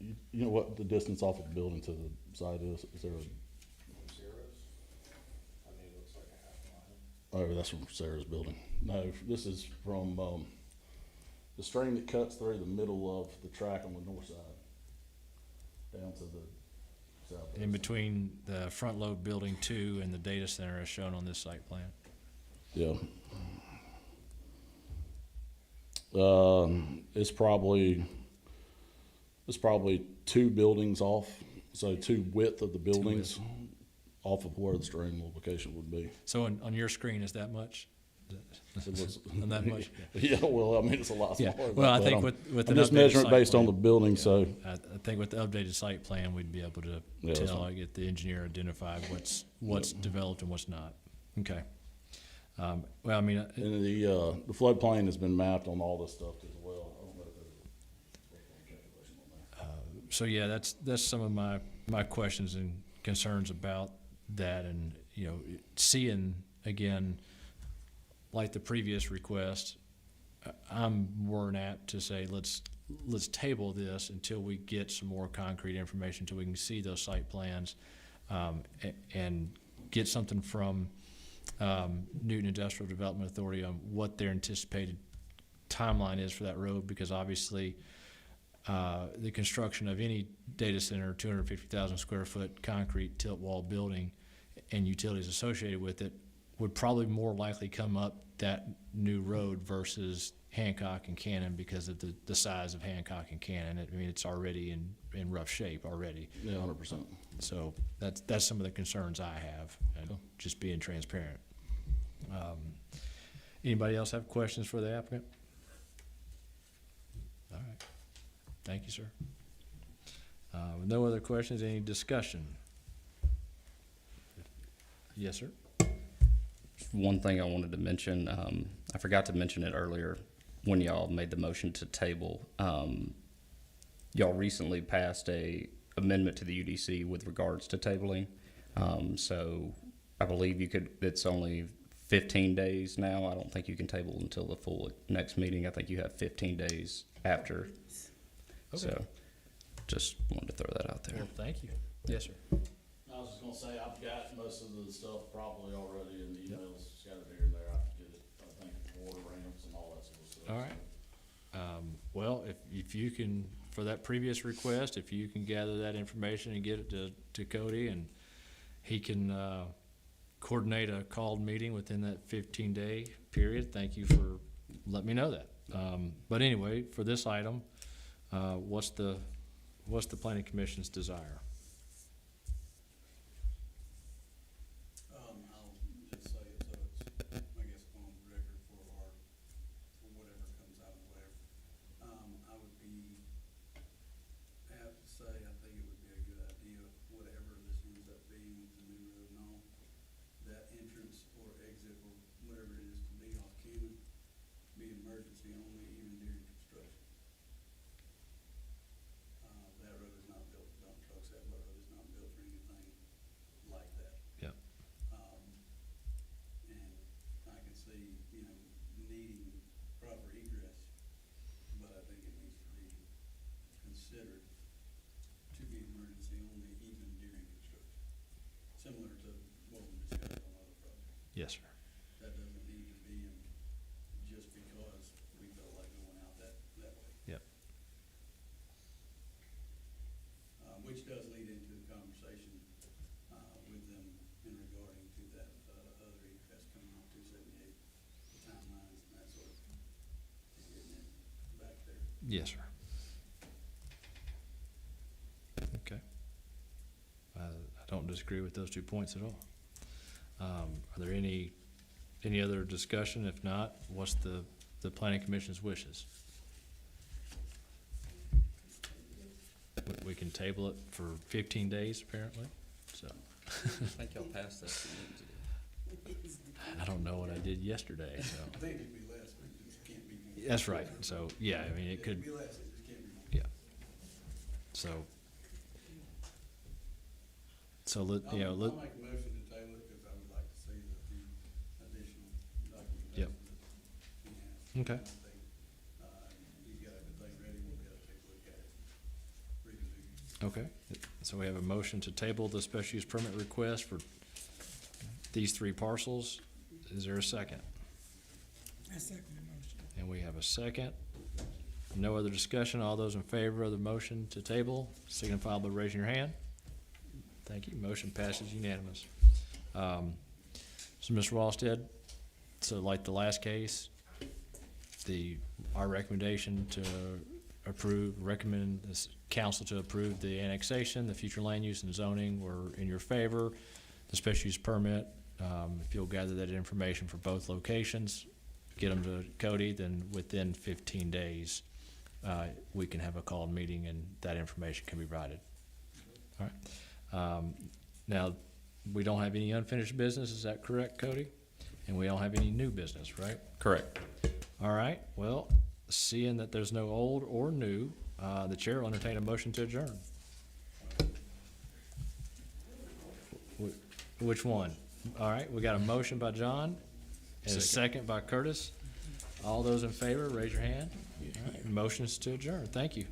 you know what the distance off of the building to the site is? Is there a? Oh, that's from Sarah's building. No, this is from the stream that cuts through the middle of the track on the north side down to the south. In between the front load building 2 and the data center as shown on this site plan? Yeah. It's probably 2 buildings off, so 2 width of the buildings off of where the stream location would be. So on your screen, is that much? It was- Not that much? Yeah, well, I mean, it's a lot Yeah, smaller. well, I but think I'm- with I'm an just updated measuring it site based on plan. the building, Yeah. so, I think with the updated site plan, we'd be able to Yeah, that's tell, fine. get the engineer identify what's developed and what's not. Okay. Well, I mean, and the floodplain has been mapped on all this stuff as well. I don't know if there's a floodplain calculation on that. so yeah, that's some of my questions and concerns about that, and seeing again, like the previous request, I'm more than apt to say let's table this until we get some more concrete information, until we can see those site plans, and get something from Newton Industrial Development Authority on what their anticipated timeline is for that road, because obviously the construction of any data center, 250,000 square foot concrete tilt wall building and utilities associated with it would probably more likely come up that new road versus Hancock and Cannon because of the size of Hancock and Cannon. I mean, it's already in rough shape already. Yeah, 100%. So that's some of the concerns I have, and just being transparent. Anybody else have questions for the applicant? All right. Thank you, sir. With no other questions, any discussion? Yes, sir. One thing I wanted to mention, I forgot to mention it earlier when y'all made the motion to table. Y'all recently passed a amendment to the UDC with regards to tabling. So I believe it's only 15 days now. I don't think you can table until the full next meeting. I think you have 15 days after. Okay. So just wanted to throw that out there. Well, thank you. Yes, sir. I was just gonna say, I've got most of the stuff probably already in the emails scattered here and there. I can get it, I think, water ramps and all that sort of stuff. All right. Well, if you can, for that previous request, if you can gather that information and get it to Cody, and he can coordinate a called meeting within that 15-day period, thank you for letting me know that. But anyway, for this item, what's the planning commission's desire? I'll just say it, so it's, I guess, on the record for whatever comes out of whatever. I would be apt to say, I think it would be a good idea, whatever this ends up being with the new road and all, that entrance or exit or whatever it is to be off Cannon, be emergency only even during construction. That road is not built for dump trucks, that road is not built for anything like that. Yeah. And I can see similar to what we discussed on other projects. Yes, sir. That doesn't need to be in just because we felt like going out that way. Yep. Which does lead into a conversation, with them in regarding to that, other egress coming off 278, the timelines and that sort of thing. Getting it back there. Yes, sir. Okay. I don't disagree with those 2 points at all. Are there any other discussion? If not, what's the planning commission's wishes? We can table it for 15 days, apparently, so. I think y'all passed that 2 weeks ago. I don't know what I did yesterday, so. I think it'd be less, but it just can't be more. That's right, so, yeah, I mean, it could, It'd be less, it just can't be more. yeah. So. So, let, you know, let, I'll make a motion to table it because I would like to see the additional documentation. Yep. that we have. Okay. I think, you got everything ready, we'll be able to take a look at it. Reconvene. okay, so we have a motion to table the special use permit request for these 3 parcels. Is there a second? I second the motion. And we have a second. No other discussion. All those in favor of the motion to table, signify by raising your hand. Thank you. Motion passes unanimous. So, Mr. Wallstead, so like the last case, our recommendation to recommend this council to approve the annexation, the future land use and zoning were in your favor. The special use permit, if you'll gather that information for both locations, get them to Cody, then within 15 days, we can have a called meeting and that information can be provided. All right. Now, we don't have any unfinished business, is that correct, Cody? And we don't have any new business, right? Correct. All right, well, seeing that there's no old or new, the chair will entertain a motion to adjourn. Which one? All right, we got a motion by John and a second by Curtis. All those in favor, raise your hand. All right, motion is to adjourn. Thank you.